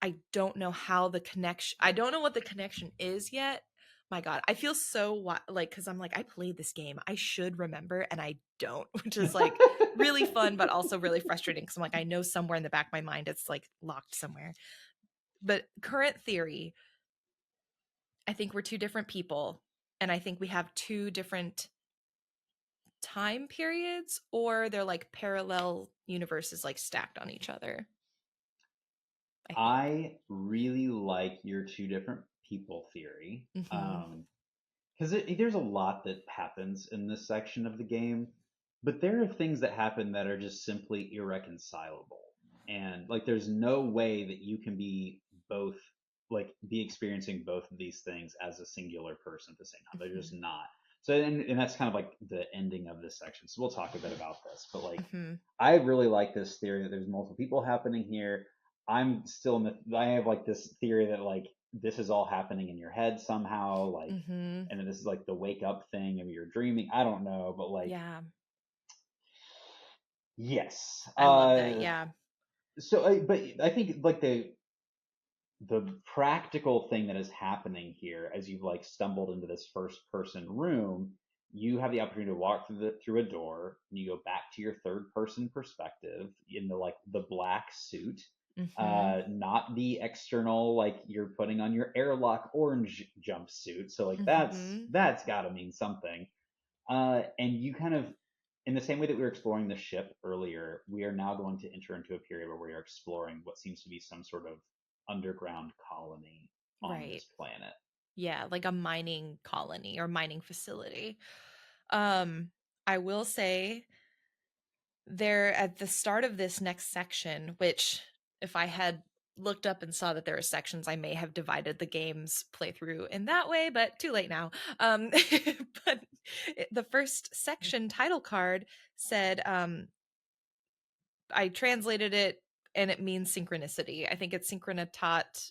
I don't know how the connection, I don't know what the connection is yet. My God, I feel so like, because I'm like, I played this game. I should remember, and I don't, which is like really fun, but also really frustrating because I'm like, I know somewhere in the back of my mind it's like locked somewhere. But current theory, I think we're two different people, and I think we have two different time periods, or they're like parallel universes, like stacked on each other. I think.
I really like your 2 different people theory.
Hmm.
Because there's a lot that happens in this section of the game, but there are things that happen that are just simply irreconcilable. And like, there's no way that you can be both, like, be experiencing both of these things as a singular person at the same time. They're
Hmm.
just not. So and that's kind of like the ending of this section. So we'll talk a bit about this, but like
Mm-hmm.
I really like this theory that there's multiple people happening here. I'm still in the I have like this theory that like this is all happening in your head somehow, like
Mm-hmm.
and then this is like the wake up thing of your dreaming. I don't know, but like
Yeah.
yes.
I love that. Yeah.
But I think like the practical thing that is happening here as you've like stumbled into this first person room, you have the opportunity to walk through a door and you go back to your third person perspective in the like the black suit,
Mm-hmm.
not the external like you're putting on your airlock orange jumpsuit. So like
Mm-hmm.
that's got to mean something. And you kind of, in the same way that we were exploring the ship earlier, we are now going to enter into a period where we are exploring what seems to be some sort of underground colony on
Right.
this planet.
Yeah, like a mining colony or mining facility. Um, I will say there at the start of this next section, which if I had looked up and saw that there are sections, I may have divided the game's playthrough in that way, but too late now. But the first section title card said, I translated it and it means synchronicity. I think it's Synchronitat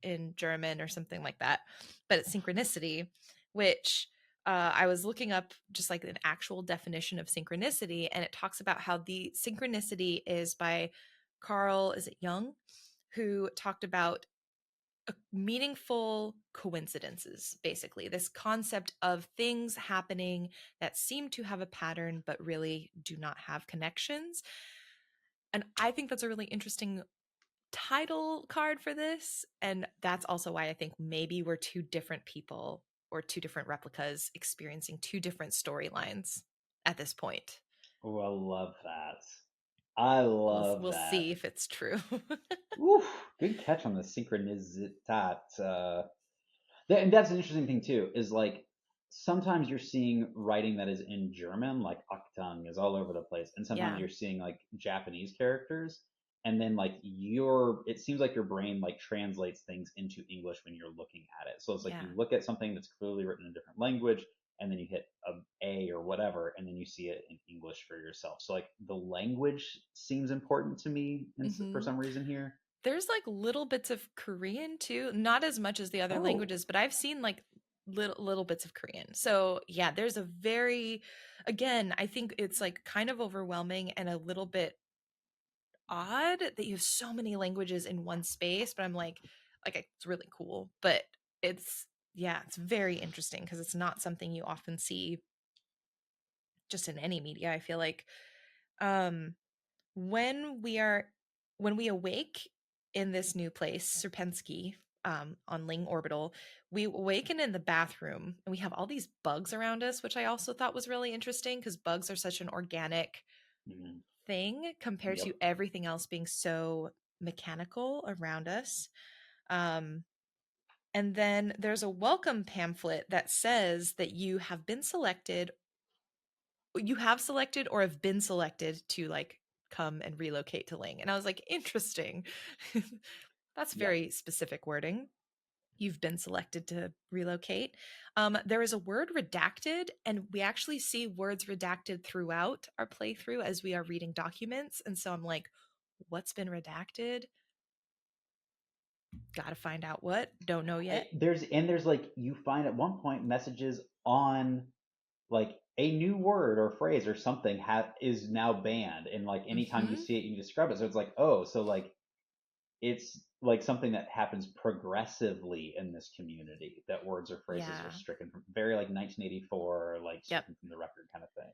in German or something like that, but it's synchronicity, which I was looking up just like an actual definition of synchronicity, and it talks about how the synchronicity is by Carl, is it Jung, who talked about meaningful coincidences, basically, this concept of things happening that seem to have a pattern but really do not have connections. And I think that's a really interesting title card for this. And that's also why I think maybe we're two different people or two different replicas experiencing two different storylines at this point.
Oh, I love that. I love
We'll
that.
see if it's true.
Oof, good catch on the synchronicitat. And that's an interesting thing too, is like sometimes you're seeing writing that is in German, like Achtung is all over the place, and sometimes
Yeah.
you're seeing like Japanese characters, and then like your it seems like your brain like translates things into English when you're looking at it. So it's like
Yeah.
you look at something that's clearly written in a different language, and then you hit A or whatever, and then you see it in English for yourself. So like the language seems important to me for
Hmm.
some reason here.
There's like little bits of Korean too, not as much as the other
Oh,
languages, but I've seen like little bits of Korean. So yeah, there's a very, again, I think it's like kind of overwhelming and a little bit odd that you have so many languages in one space, but I'm like it's really cool, but it's yeah, it's very interesting because it's not something you often see just in any media. I feel like um when we are when we awake in this new place, Serpensky, on Ling Orbital, we awaken in the bathroom and we have all these bugs around us, which I also thought was really interesting because bugs are such an organic
mhm.
thing compared to
Yep.
everything else being so mechanical around us. Um, and then there's a welcome pamphlet that says that you have selected or have been selected to like come and relocate to Ling. And I was like, interesting. That's
Yep.
very specific wording. You've been selected to relocate. There is a word redacted, and we actually see words redacted throughout our playthrough as we are reading documents. And so I'm like, what's been redacted? Gotta find out what. Don't know yet.
There's like you find at one point messages on like a new word or phrase or something is now banned, and like anytime you
Mm-hmm.
see it you can describe it, so it's like oh so like it's like something that happens progressively in this community that words or phrases are
Yeah.
stricken from very like 1984 like
Yep.
stricken from the record kind of thing.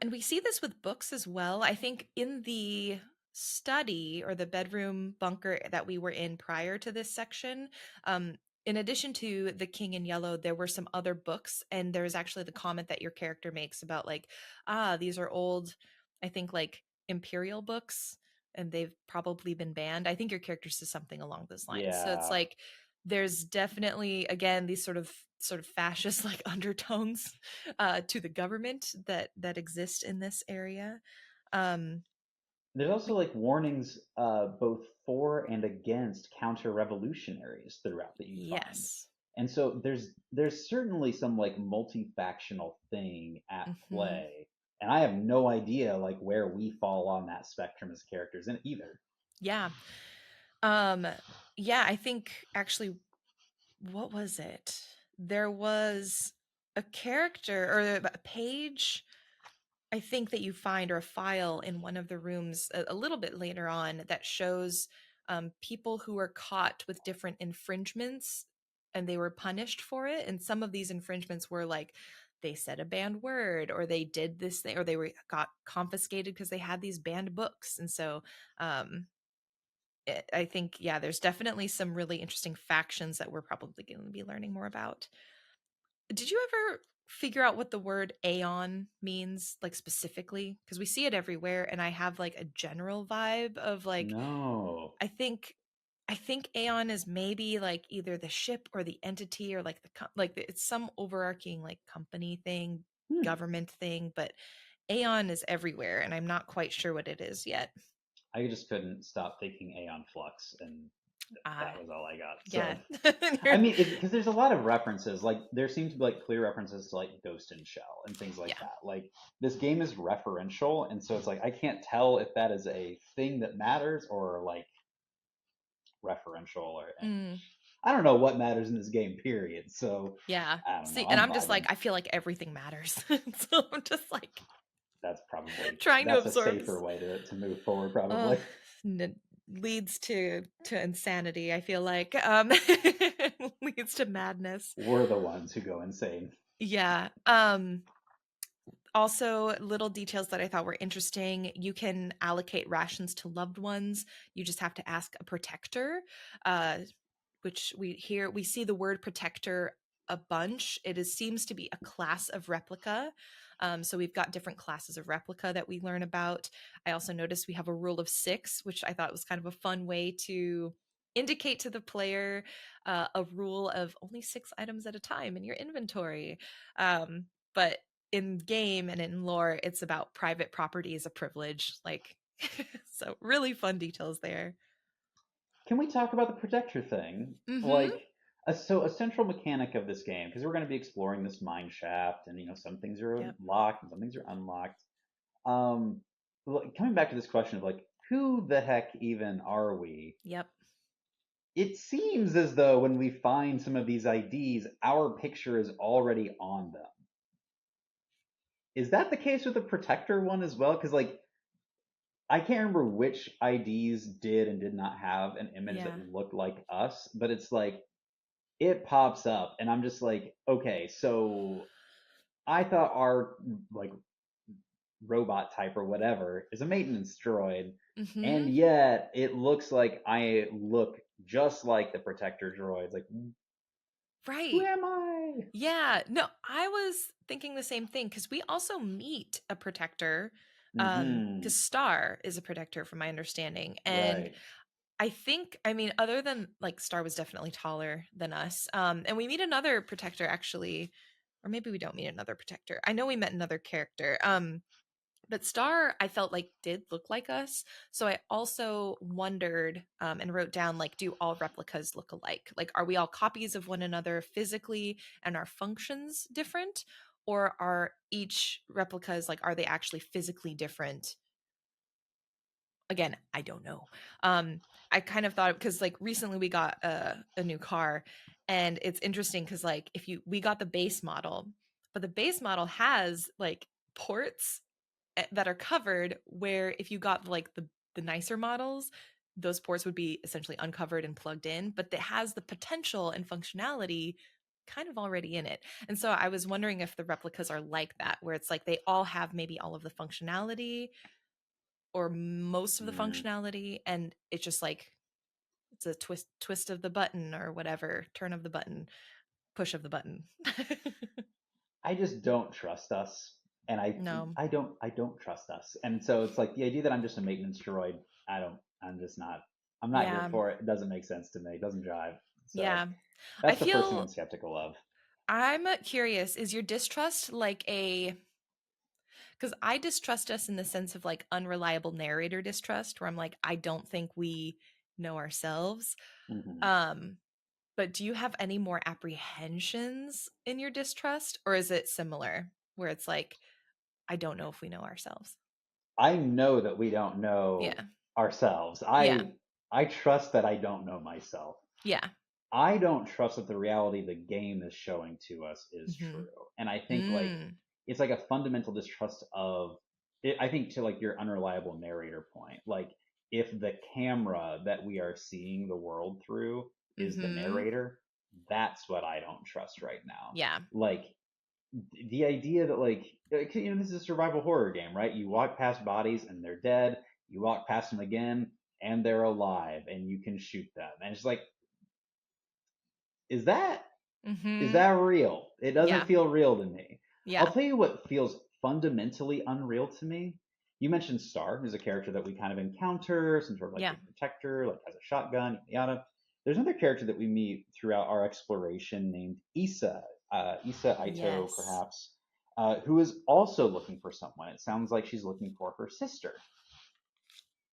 And we see this with books as well. I think in the study or the bedroom bunker that we were in prior to this section, um, in addition to The King in Yellow, there were some other books. And there's actually the comment that your character makes about, like, these are old, I think, like imperial books, and they've probably been banned. I think your character says something along those lines. So it's
Yeah,
like, there's definitely again these sort of fascist like undertones to the government that exist in this area. Um,
there's also
we,
like warnings both for and against counter revolutionaries throughout that you find.
yes.
And so there's certainly some like multi-factional thing at
Hmm.
play. And I have no idea like where we fall on that spectrum as characters in either.
Yeah. Um, yeah, I think actually, what was it? There was a character or a page, I think, that you find, or a file in one of the rooms a little bit later on that shows people who were caught with different infringements and they were punished for it. And some of these infringements were like they said a banned word, or they did this thing, or they were got confiscated because they had these banned books. And so um, I think, yeah, there's definitely some really interesting factions that we're probably going to be learning more about. Did you ever figure out what the word aeon means, like specifically? Because we see it everywhere, and I have like a general vibe of like,
No.
I think. I think Aeon is maybe like either the ship or the entity, or like it's some overarching like company thing,
Hmm.
government thing, but Aeon is everywhere and I'm not quite sure what it is yet.
I just couldn't stop thinking Aeon Flux, and
Ah,
that was all I got.
yeah.
So, I mean, because there's a lot of references. Like, there seem to be like clear references to like Ghost in Shell and things like
Yeah.
that. Like, this game is referential, and so it's like I can't tell if that is a thing that matters or like referential, or and
Mm,
I don't know what matters in this game. Period. So,
yeah.
I don't know.
See, and
I'm
I'm just like,
vibing.
I feel like everything matters. So I'm just like
That's probably
trying to
that's a
absorb
safer
this.
way to move forward.
uh
Probably.
Leads to insanity, I feel like. Leads to madness.
We're the ones who go insane.
Yeah. Also, little details that I thought were interesting. You can allocate rations to loved ones. You just have to ask a protector, uh, which we see the word protector a bunch. It is seems to be a class of replica. So we've got different classes of replica that we learn about. I also noticed we have a rule of six, which I thought was kind of a fun way to indicate to the player a rule of only six items at a time in your inventory. But in game and in lore, it's about private property as a privilege. Like, so really fun details there.
Can we talk about the protector thing?
Mm-hmm.
Like, so a central mechanic of this game, because we're going to be exploring this mine shaft, and some things are
Yep.
locked and some things are unlocked. Um, Coming back to this question of like, who the heck even are we?
Yep.
It seems as though when we find some of these IDs, our picture is already on them. Is that the case with the protector one as well? Because like, I can't remember which IDs did and did not have an image
Yeah.
that looked like us, but it's like it pops up and I'm just like, okay, so I thought our like robot type or whatever is a maintenance droid, and
Mm-hmm.
yet it looks like I look just like the protector droids. Like, who
Right.
am I?
Yeah. No, I was thinking the same thing because we also meet a protector.
Mm-hmm.
Because Star is a protector from my understanding. And
Right.
I think, I mean, other than like Star was definitely taller than us. And we meet another protector actually, or maybe we don't meet another protector. I know we met another character. But Star, I felt like did look like us. So I also wondered and wrote down like, do all replicas look alike? Like, are we all copies of one another physically and our functions different? Or are each replicas like, are they actually physically different? Again, I don't know. I kind of thought because like recently we got a new car, and it's interesting because like if you we got the base model, but the base model has like ports that are covered, where if you got like the nicer models, those ports would be essentially uncovered and plugged in, but it has the potential and functionality kind of already in it. And so I was wondering if the replicas are like that, where it's like they all have maybe all of the functionality or most of the
Mm.
functionality, and it's just like it's a twist of the button or whatever, turn of the button, push of the button.
I just don't trust us, and
No.
I don't trust us, and so it's like the idea that I'm just a maintenance droid. I'm just not. I'm not here
Yeah.
for it. It doesn't make sense to me. It doesn't jive. So
Yeah. I
that's the first thing I'm
feel
skeptical of.
I'm curious, is your distrust like a because I distrust us in the sense of like unreliable narrator distrust, where I'm like, I don't think we know ourselves.
Hmm.
Um, But do you have any more apprehensions in your distrust, or is it similar where it's like, I don't know if we know ourselves?
I know that we don't know
Yeah.
ourselves.
Yeah.
I trust that I don't know myself.
Yeah.
I don't trust that the reality the game is showing to us is
Mm-hmm.
true. And I think like
Mm.
it's like a fundamental distrust of it, I think to like your unreliable narrator point, like if the camera that we are seeing the world through is the
Mm-hmm.
narrator, that's what I don't trust right now.
Yeah.
Like the idea that this is a survival horror game, right? You walk past bodies and they're dead. You walk past them again and they're alive, and you can shoot them. And it's like, is that is
Mm-hmm.
that real? It doesn't
Yeah.
feel real to me. I'll
Yeah.
tell you what feels fundamentally unreal to me. You mentioned Star, who's a character that we kind of encounter, some sort of like
Yeah.
a protector, like has a shotgun, yada yada. There's another character that we meet throughout our exploration named Issa, Issa Ito,
Yes.
perhaps, who is also looking for someone. It sounds like she's looking for her sister.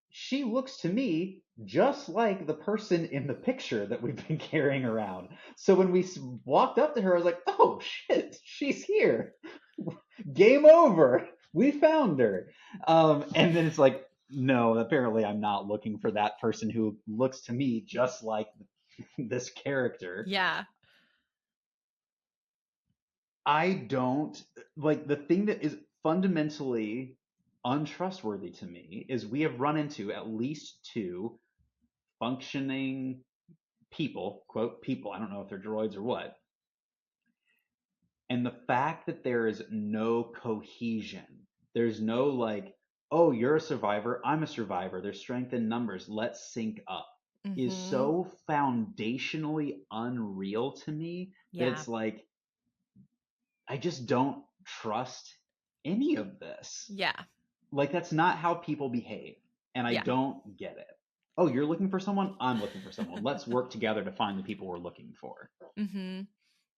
She looks to me just like the person in the picture that we've been carrying around. So when we walked up to her, I was like, oh shit, she's here. Game over. We found her. And then it's like, no, apparently I'm not looking for that person who looks to me just like this character.
Yeah.
I don't like the thing that is fundamentally untrustworthy to me is we have run into at least two functioning people, quote, people, I don't know if they're droids or what, and the fact that there is no cohesion, there's no like, oh, you're a survivor, I'm a survivor, there's strength in numbers, let's sync up, is
Mm-hmm.
so foundationally unreal to me that
Yeah.
it's like, I just don't trust any of this.
Yeah.
Like, that's not how people behave, and I
Yeah.
don't get it. Oh, you're looking for someone? I'm looking for someone. Let's work together to find the people we're looking for.
Mm-hmm.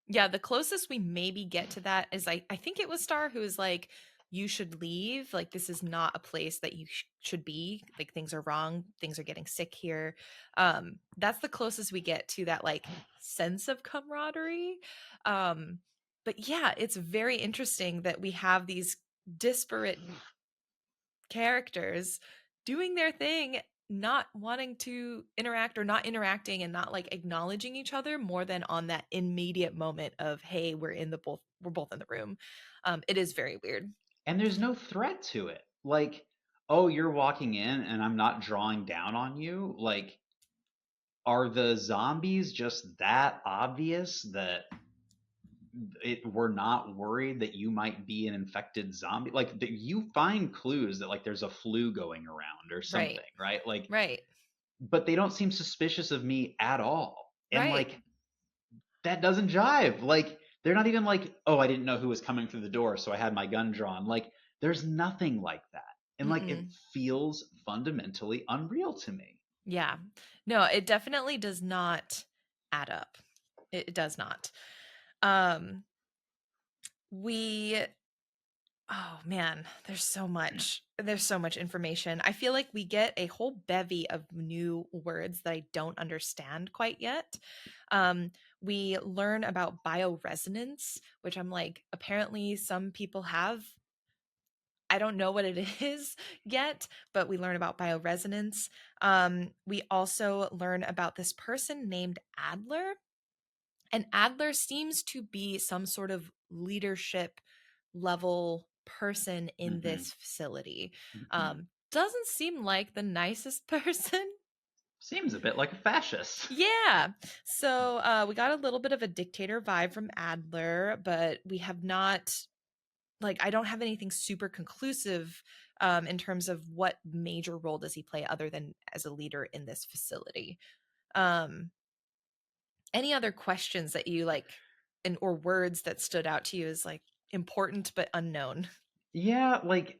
Yeah, the closest we maybe get to that is I think it was Star who was like, you should leave. Like, this is not a place that you should be. Like, things are wrong. Things are getting sick here. That's the closest we get to that like sense of camaraderie. Um, but yeah, it's very interesting that we have these disparate characters doing their thing, not wanting to interact or not interacting and not like acknowledging each other more than on that immediate moment of, hey, we're both in the room. It is very weird.
And there's no threat to it. Like, oh, you're walking in and I'm not drawing down on you. Like, are the zombies just that obvious that we're not worried that you might be an infected zombie? Like, you find clues that like there's a flu going around or
Right.
something, right? Like,
Right.
but they don't seem suspicious of me at all. And
Right.
like, that doesn't jive. Like, they're not even like, oh, I didn't know who was coming through the door, so I had my gun drawn. Like, there's nothing like that. And like, it
Mm-mm.
feels fundamentally unreal to me.
Yeah. No, it definitely does not add up. It does not. Um, we Oh man, there's so much information. I feel like we get a whole bevy of new words that I don't understand quite yet. Um, we learn about bioresonance, which I'm like, apparently some people have. I don't know what it is yet, but we learn about bioresonance. We also learn about this person named Adler, and Adler seems to be some sort of leadership level person in
Mm-hmm.
this facility.
Mm-hmm.
Doesn't seem like the nicest person.
Seems a bit like a fascist.
Yeah. So we got a little bit of a dictator vibe from Adler, but we have not, like, I don't have anything super conclusive in terms of what major role does he play other than as a leader in this facility. Um, any other questions that you like, and or words that stood out to you as like important but unknown?
Yeah, like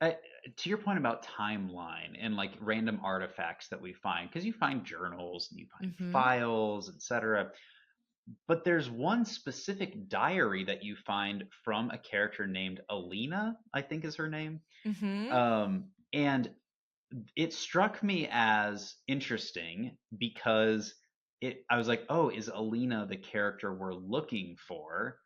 to your point about timeline and like random artifacts that we find, because you find journals and you find
Mm-hmm.
files, etc. But there's one specific diary that you find from a character named Alina, I think is her name.
Mm-hmm.
And it struck me as interesting because I was like, oh, is Alina the character we're looking for?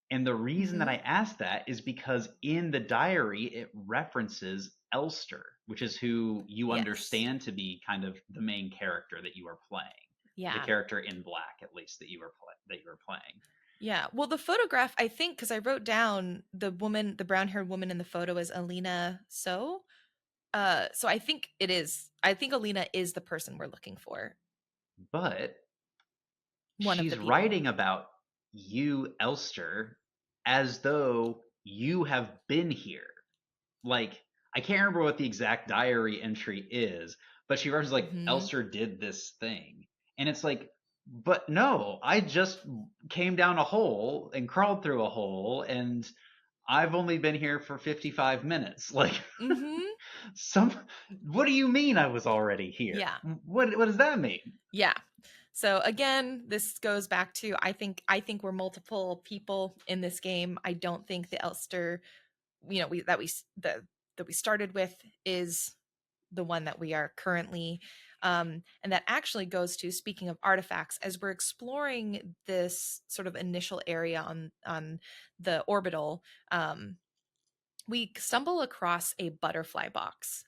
And the reason that
Mhm.
I asked that is because in the diary it references Elster, which is who you
Yes.
understand to be kind of the main character that you are playing, the
Yeah.
character in black at least that you were playing.
Yeah. Well, the photograph, I think, because I wrote down the woman, the brown-haired woman in the photo is Alina So. So I think it is. I think Alina is the person we're looking for.
But
One of the
she's
people.
writing about you, Elster, as though you have been here. Like, I can't remember what the exact diary entry is, but she references like
Mhm.
Elster did this thing. And it's like, but no, I just came down a hole and crawled through a hole and I've only been here for 55 minutes. Like
Mhm.
some what do you mean I was already here?
Yeah.
What does that mean?
Yeah. So again, this goes back to I think we're multiple people in this game. I don't think the Elster, that we started with is the one that we are currently, and that actually goes to, speaking of artifacts, as we're exploring this sort of initial area on the orbital, we stumble across a butterfly box.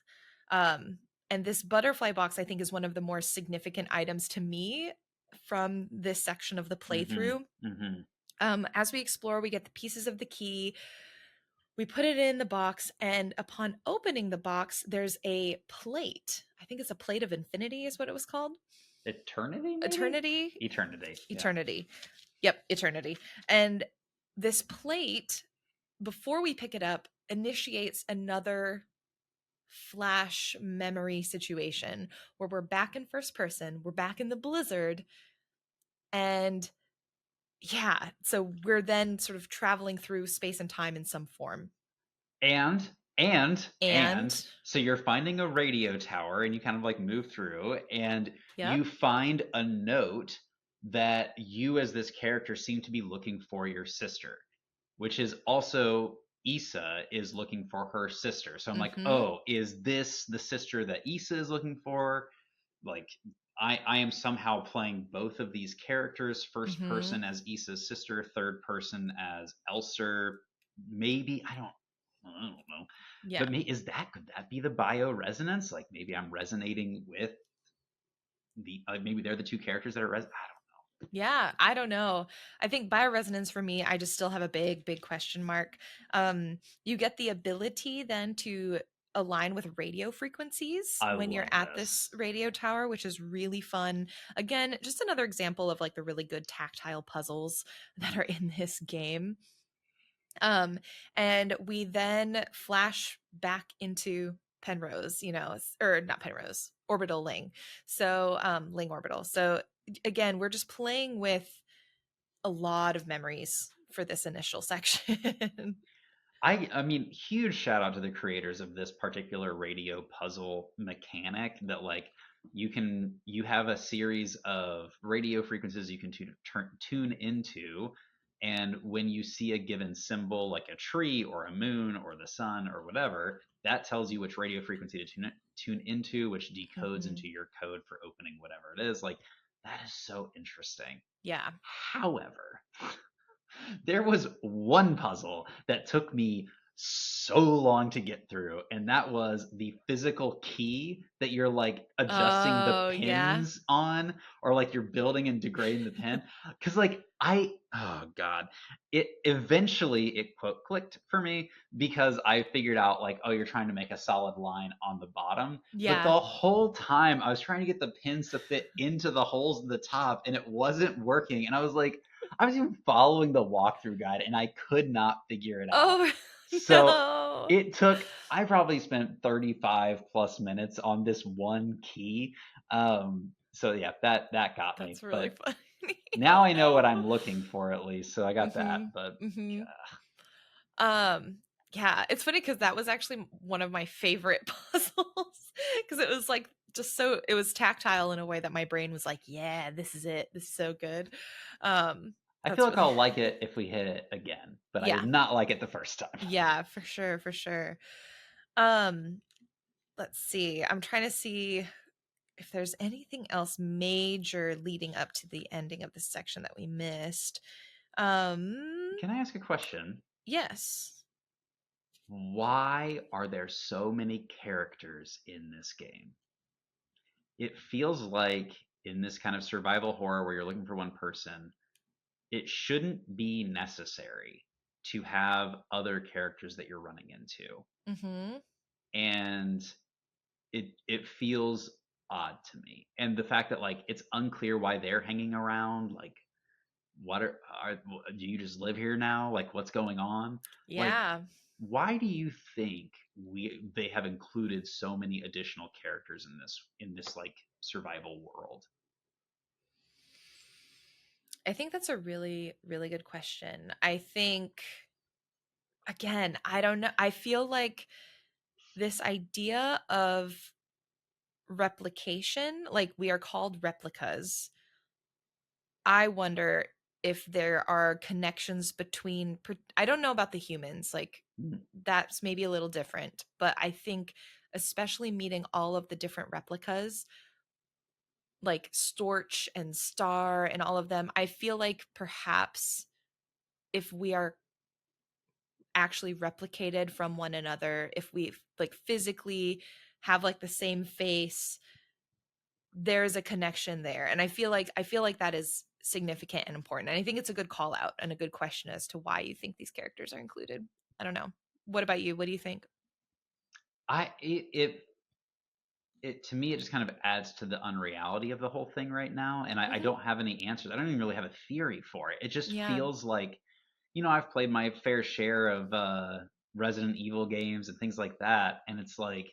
Um, and this butterfly box, I think, is one of the more significant items to me from this section of the
Mm-hmm.
playthrough.
Mm-hmm.
As we explore, we get the pieces of the key, we put it in the box, and upon opening the box, there's a plate. I think it's a plate of infinity, is what it was called.
Eternity, maybe?
Eternity?
Eternity, yeah.
Eternity. Yep, eternity. And this plate, before we pick it up, initiates another flash memory situation where we're back in first person, we're back in the blizzard, and yeah, so we're then sort of traveling through space and time in some form.
And and
And
so you're finding a radio tower and you kind of like move through and
yep.
you find a note that you as this character seem to be looking for your sister, which is also Issa is looking for her sister. So I'm like,
Mhm.
oh, is this the sister that Issa is looking for? Like I am somehow playing both of these characters, first
Mhm.
person as Issa's sister, third person as Elster. Maybe I don't know.
Yeah.
But could that be the bioresonance? Like maybe I'm resonating with maybe they're the two characters that are I
Yeah, I don't know. I think bioresonance for me, I just still have a big, big question mark. You get the ability then to align with radio frequencies
I
when you're
love
at this
this.
radio tower, which is really fun. Again, just another example of like the really good tactile puzzles that are in this game. Um, and we then flash back into Penrose, or not Penrose, Orbital Ling. So, Ling Orbital. So, again, we're just playing with a lot of memories for this initial section.
I mean, huge shout out to the creators of this particular radio puzzle mechanic that like you have a series of radio frequencies you can tune into, and when you see a given symbol like a tree or a moon or the sun or whatever, that tells you which radio frequency to tune into, which decodes
Mhm.
into your code for opening whatever it is. Like that is so interesting.
Yeah.
However, there was one puzzle that took me so long to get through, and that was the physical key that you're like adjusting the
Oh, yeah.
pins on, or like you're building and degrading the pin. Because like oh god, it eventually it quote clicked for me because I figured out like, oh, you're trying to make a solid line on the bottom, but
Yeah.
the whole time I was trying to get the pins to fit into the holes at the top, and it wasn't working, and I was like, I was even following the walkthrough guide and I could not figure it out.
Oh,
So
no.
I probably spent 35 plus minutes on this one key. So yeah, that got me.
That's really
But
funny.
now
Oh,
I know what
no.
I'm looking for at least. So I got that.
Mhm.
But
Mhm. Um, yeah, it's funny because that was actually one of my favorite puzzles because it was like just so it was tactile in a way that my brain was like, yeah, this is it. This is so good.
I feel
That's
like
really
I'll like it if we hit it again, but I did
yeah.
not like it the first time.
Yeah, for sure, for sure. Um, let's see. I'm trying to see. if there's anything else major leading up to the ending of this section that we missed. Um,
Can I ask a question?
yes.
Why are there so many characters in this game? It feels like in this kind of survival horror where you're looking for one person, it shouldn't be necessary to have other characters that you're running into.
Mm-hmm.
And it feels odd to me. And the fact that like it's unclear why they're hanging around, like what are do you just live here now? Like what's going on? Like
Yeah.
why do you think they have included so many additional characters in this like survival world?
I think that's a really, really good question. I think, again, I don't know. I feel like this idea of replication, like we are called replicas. I wonder if there are connections between, I don't know about the humans, like
Hmm.
that's maybe a little different, but I think, especially meeting all of the different replicas, like Storch and Star and all of them, I feel like perhaps if we are actually replicated from one another, if we like physically have like the same face, there's a connection there. And I feel like that is significant and important. And I think it's a good call out and a good question as to why you think these characters are included. I don't know. What about you? What do you think?
I it to me it just kind of adds to the unreality of the whole thing right now, and I
Hmm.
don't have any answers. I don't even really have a theory for it. It just
Yeah.
feels like, I've played my fair share of Resident Evil games and things like that, and it's like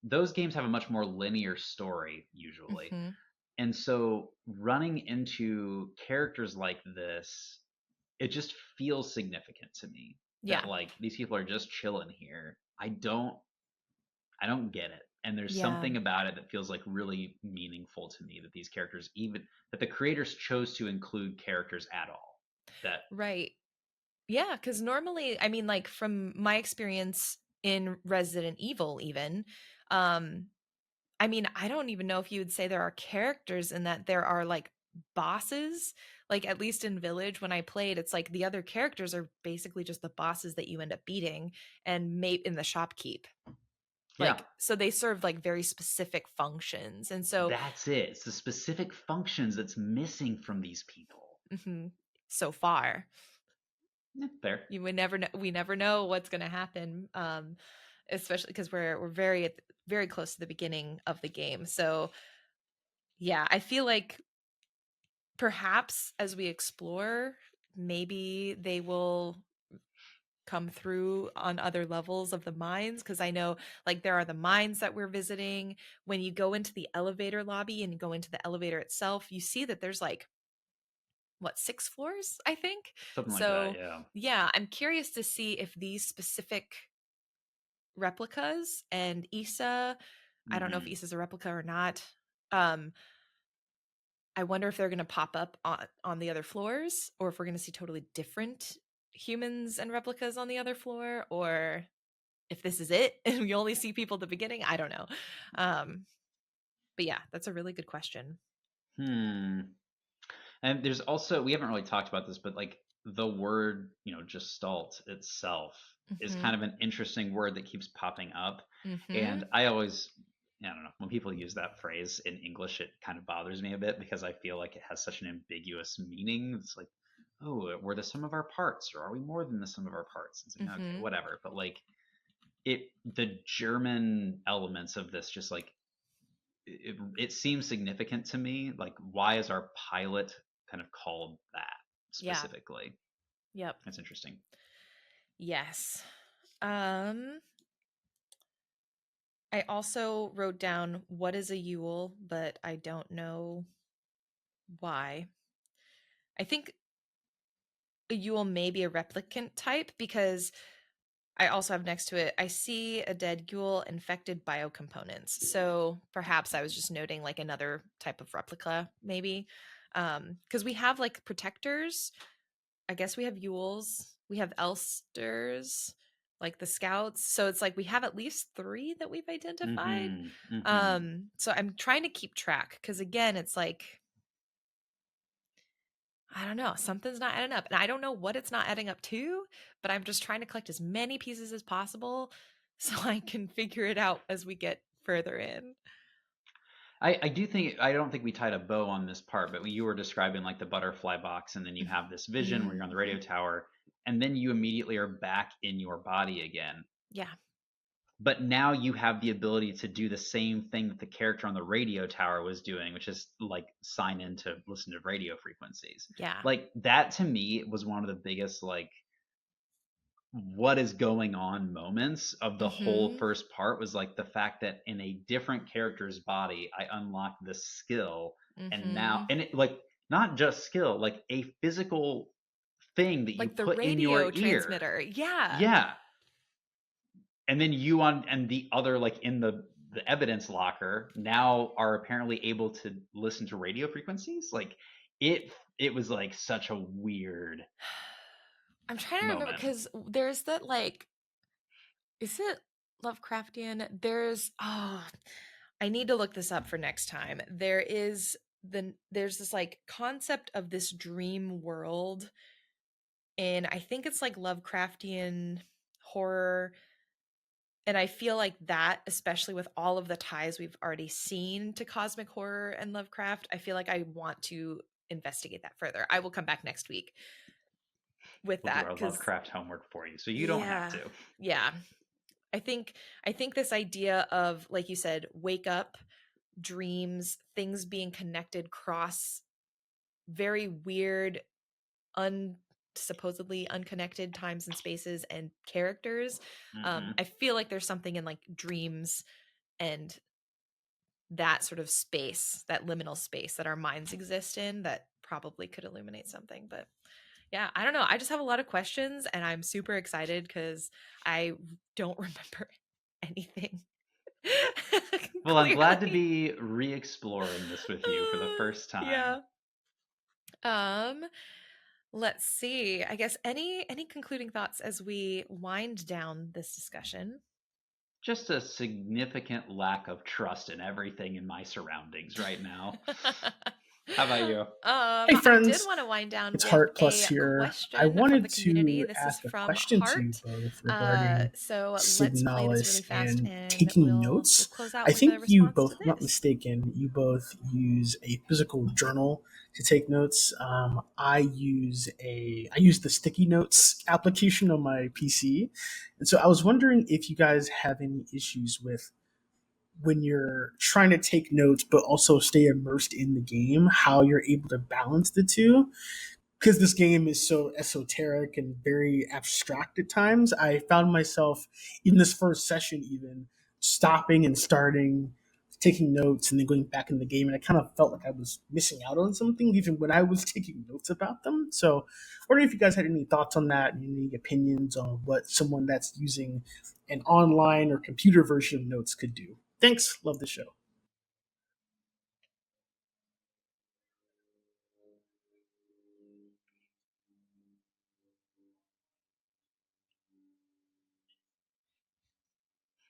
those games have a much more linear story usually.
Hmm.
And so running into characters like this, it just feels significant to me that
Yeah.
like these people are just chilling here. I don't get it. And there's
Yeah.
something about it that feels like really meaningful to me that these characters, even that the creators chose to include characters at all. That
Right. Yeah, because normally, I mean, like from my experience in Resident Evil, even, um, I mean, I don't even know if you would say there are characters in that there are like bosses. Like at least in Village, when I played, it's like the other characters are basically just the bosses that you end up beating and mate in the shopkeep.
yeah,
Like so they serve like very specific functions. And so
that's it. It's the specific functions that's missing from these people.
mhm, so far,
Yeah, fair.
you would never know, we never know what's going to happen. Especially because we're very close to the beginning of the game. So yeah, I feel like perhaps as we explore, maybe they will come through on other levels of the mines, because I know like there are the mines that we're visiting. When you go into the elevator lobby and you go into the elevator itself, you see that there's like what, 6 floors, I think.
Something like that,
So
yeah.
yeah, I'm curious to see if these specific replicas and Issa, I don't know if
Hmm.
Issa's a replica or not. um I wonder if they're going to pop up on the other floors, or if we're going to see totally different humans and replicas on the other floor, or if this is it and we only see people at the beginning. I don't know. Um, but yeah, that's a really good question.
Hmm. And there's also, we haven't really talked about this, but like the word, gestalt itself is
Mm-hmm.
kind of an interesting word that keeps popping up.
Mm-hmm.
And I don't know, when people use that phrase in English, it kind of bothers me a bit because I feel like it has such an ambiguous meaning. It's like, oh, we're the sum of our parts, or are we more than the sum of our parts? It's like, okay,
Mm-hmm.
whatever. But like the German elements of this just like it seems significant to me. Like, why is our pilot kind of called that
Yeah.
specifically?
Yep.
That's interesting.
Yes. Um, I also wrote down what is a Yule, but I don't know why. I think a Yule may be a replicant type, because I also have next to it, I see a dead Yule infected biocomponents. So perhaps I was just noting like another type of replica, maybe. Because we have like protectors. I guess we have Yules, we have Elsters. like the scouts. So it's like we have at least 3 that we've identified.
Mm-hmm. Mm-hmm.
So I'm trying to keep track because again, it's like I don't know, something's not adding up. And I don't know what it's not adding up to, but I'm just trying to collect as many pieces as possible so I can figure it out as we get further in.
I do think I don't think we tied a bow on this part, but you were describing like the butterfly box, and then you have this vision where you're on the radio
Mm-hmm.
tower, and then you immediately are back in your body again.
Yeah.
But now you have the ability to do the same thing that the character on the radio tower was doing, which is like sign in to listen to radio frequencies.
Yeah.
Like that to me was one of the biggest like what is going on moments of the whole
Mm-hmm.
first part was like the fact that in a different character's body I unlocked this skill, and now
Mm-hmm.
and it like not just skill, like a physical thing that you
Like the
put in your
radio
ear.
transmitter. Yeah.
Yeah. And then you on and the other like in the evidence locker now are apparently able to listen to radio frequencies. Like it was like such a weird
I'm trying to remember
moment.
because there's that like, is it Lovecraftian? I need to look this up for next time. There's this like concept of this dream world, and I think it's like Lovecraftian horror. And I feel like that, especially with all of the ties we've already seen to cosmic horror and Lovecraft, I feel like I want to investigate that further. I will come back next week with
We'll do
that
our
because
Lovecraft homework for you, so you don't have
yeah,
to.
yeah. I think I think this idea of, like you said, wake up, dreams, things being connected cross very weird, un supposedly unconnected times and spaces and characters.
Hmm.
I feel like there's something in like dreams and that sort of space, that liminal space that our minds exist in that probably could illuminate something. But yeah, I don't know. I just have a lot of questions and I'm super excited because I don't remember anything.
Well, I'm glad to
Clearly.
be re-exploring this with you for the first time.
Yeah. Um, let's see. I guess any concluding thoughts as we wind down this discussion?
Just a significant lack of trust in everything in my surroundings right now. How about you?
Hey,
I did
friends.
want to wind down
It's
with
Heart Plus
a
here. I
question from the
wanted
community.
to
This is
ask a
from
question to you
Heart.
both regarding
So let's play this really
Signalis
fast,
and
and
taking
we'll
notes.
close out
I
with a
think you
response
both,
to
if I'm not
this.
mistaken, you both use a physical journal to take notes. I use the sticky notes application on my PC, and so I was wondering if you guys have any issues with when you're trying to take notes but also stay immersed in the game, how you're able to balance the two, because this game is so esoteric and very abstract at times. I found myself in this first session even stopping and starting, taking notes, and then going back in the game, and I kind of felt like I was missing out on something even when I was taking notes about them. So, wondering if you guys had any thoughts on that, and any opinions on what someone that's using an online or computer version of notes could do. Thanks. Love the show.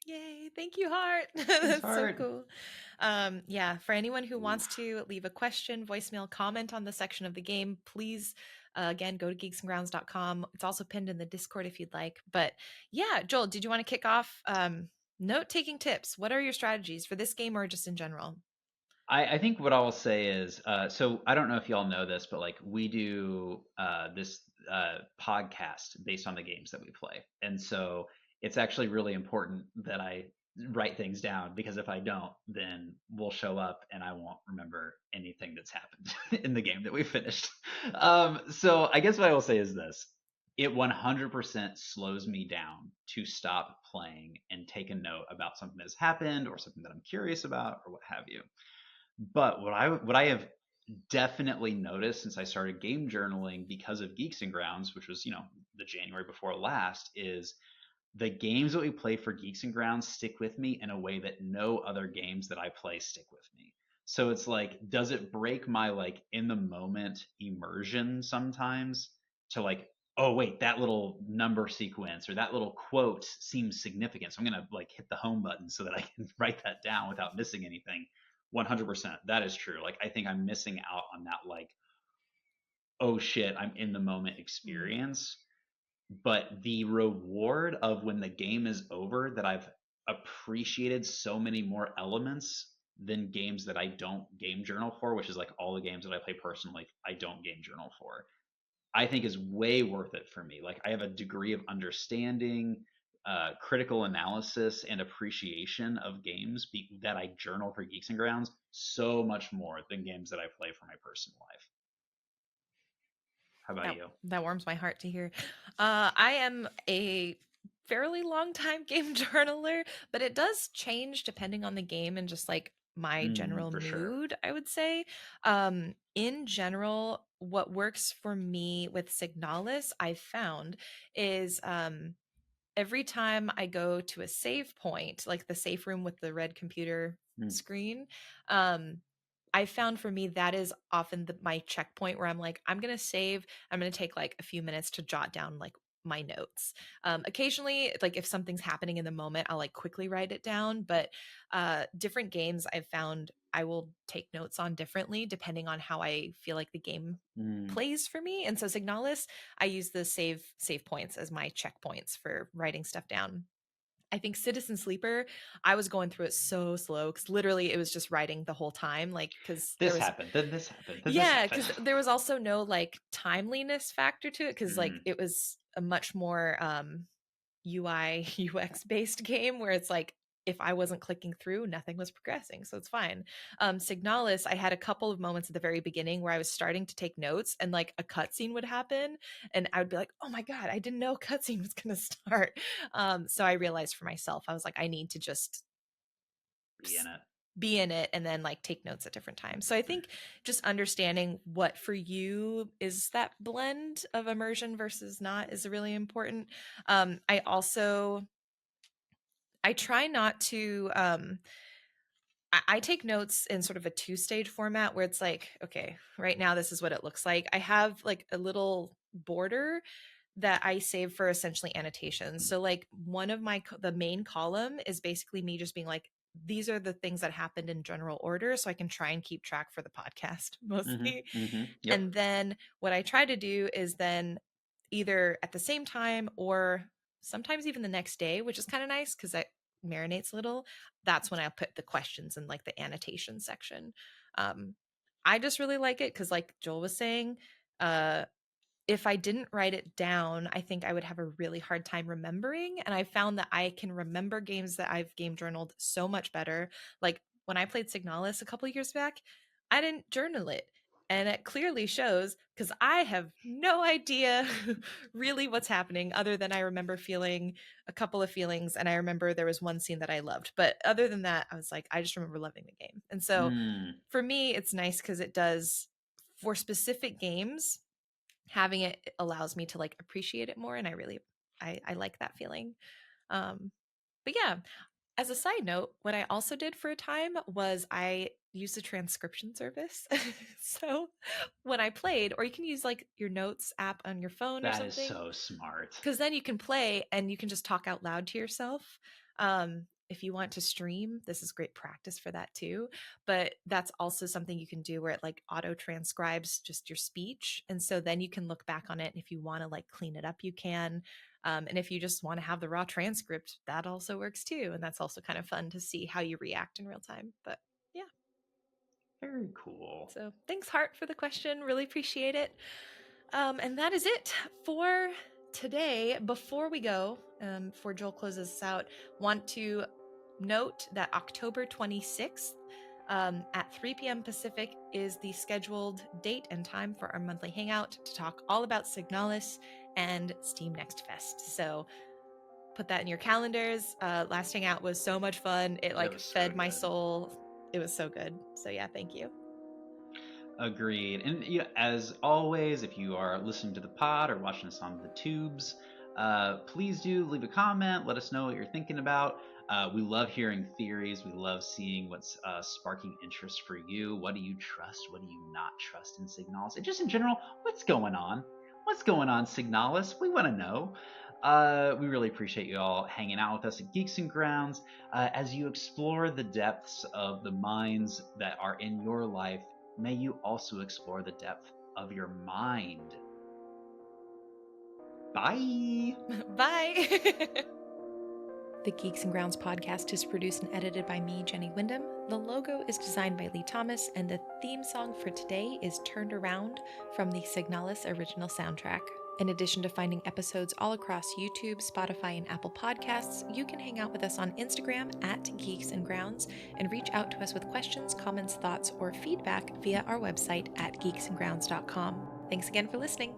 Yay, thank you, Heart.
Thanks,
That's so
Heart.
cool. Yeah, for anyone who
Ooh.
wants to leave a question, voicemail, comment on the section of the game, please again go to geeksandgrounds.com. It's also pinned in the Discord if you'd like. But yeah, Joel, did you want to kick off note taking tips? What are your strategies for this game or just in general?
I think what I will say is, so I don't know if y'all know this, but like we do this podcast based on the games that we play, and so it's actually really important that I write things down, because if I don't, then we'll show up and I won't remember anything that's happened in the game that we finished. So I guess what I will say is this: it 100% slows me down to stop playing and take a note about something that's happened or something that I'm curious about or what have you. But what I have definitely noticed since I started game journaling because of Geeks and Grounds, which was, the January before last, is the games that we play for Geeks and Grounds stick with me in a way that no other games that I play stick with me. So it's like, does it break my like in the moment immersion sometimes to like oh wait, that little number sequence or that little quote seems significant, so I'm gonna like hit the home button so that I can write that down without missing anything. 100%, that is true. Like I think I'm missing out on that, like, oh shit, I'm in the moment
Mm.
experience. But the reward of when the game is over, that I've appreciated so many more elements than games that I don't game journal for, which is like all the games that I play personally, I don't game journal for, I think is way worth it for me. Like I have a degree of understanding, critical analysis, and appreciation of games that I journal for Geeks and Grounds so much more than games that I play for my personal life. How about
That
you?
that warms my heart to hear. I am a fairly long time game journaler, but it does change depending on the game and just like my general
For sure.
mood, I would say. In general, what works for me with Signalis, I've found, is every time I go to a save point, like the safe room with the red computer
Mm.
screen, um, I found for me that is often my checkpoint where I'm like, I'm gonna save. I'm gonna take like a few minutes to jot down like my notes. Occasionally, like if something's happening in the moment, I'll like quickly write it down. But different games I've found I will take notes on differently depending on how I feel like the game
Mm.
plays for me. And so Signalis, I use the save points as my checkpoints for writing stuff down. I think Citizen Sleeper, I was going through it so slow because literally it was just writing the whole time. Like, because there
This
was,
happened, then this happened, then this
yeah,
happened.
because there was also no like timeliness factor to it because like
Mm.
it was a much more UI UX based game where it's like if I wasn't clicking through, nothing was progressing. So it's fine. Signalis, I had a couple of moments at the very beginning where I was starting to take notes and like a cutscene would happen and I would be like, oh my God, I didn't know cutscene was gonna start. So I realized for myself, I was like, I need to just
Be in it.
be in it and then like take notes at different times. So I think just understanding what for you is that blend of immersion versus not is really important. I also I try not to I take notes in sort of a two-stage format where it's like, okay, right now this is what it looks like. I have like a little border that I save for essentially annotations. So like one of the main column is basically me just being like, these are the things that happened in general order so I can try and keep track for the podcast mostly.
Yep.
And then what I try to do is then either at the same time or sometimes even the next day, which is kind of nice because that marinates a little. That's when I put the questions in like the annotation section. Um, I just really like it because, like Joel was saying, uh, if I didn't write it down, I think I would have a really hard time remembering. And I found that I can remember games that I've game journaled so much better. Like when I played Signalis a couple of years back, I didn't journal it. And it clearly shows because I have no idea really what's happening other than I remember feeling a couple of feelings. And I remember there was one scene that I loved. But other than that, I was like, I just remember loving the game. And so
Mm.
for me, it's nice because it does for specific games having it allows me to like appreciate it more and I like that feeling. But yeah, as a side note, what I also did for a time was I used a transcription service. So when I played, or you can use like your notes app on your phone or
That is
something,
so smart.
because then you can play and you can just talk out loud to yourself. If you want to stream, this is great practice for that too. But that's also something you can do where it like auto transcribes just your speech. And so then you can look back on it. And if you want to like clean it up, you can. And if you just want to have the raw transcript, that also works too. And that's also kind of fun to see how you react in real time. But yeah.
Very cool.
So thanks, Hart, for the question. Really appreciate it. And that is it for today. Before we go, before Joel closes us out, want to note that October 26th at 3 p.m. Pacific is the scheduled date and time for our monthly hangout to talk all about Signalis and Steam Next Fest. So put that in your calendars. Last hangout was so much fun. It
That
like
was so
fed my
good.
soul. It was so good. So yeah, thank you.
Agreed. And as always, if you are listening to the pod or watching us on the tubes, please do leave a comment. Let us know what you're thinking about. We love hearing theories. We love seeing what's sparking interest for you. What do you trust? What do you not trust in Signals? And just in general, what's going on? What's going on, Signalis? We want to know. We really appreciate you all hanging out with us at Geeks and Grounds. As you explore the depths of the minds that are in your life, may you also explore the depth of your mind. Bye.
Bye. The Geeks and Grounds podcast is produced and edited by me, Jenny Wyndham. The logo is designed by Lee Thomas, and the theme song for today is Turned Around from the Signalis original soundtrack. In addition to finding episodes all across YouTube, Spotify, and Apple Podcasts, you can hang out with us on Instagram at Geeks and Grounds and reach out to us with questions, comments, thoughts, or feedback via our website at geeksandgrounds.com. Thanks again for listening.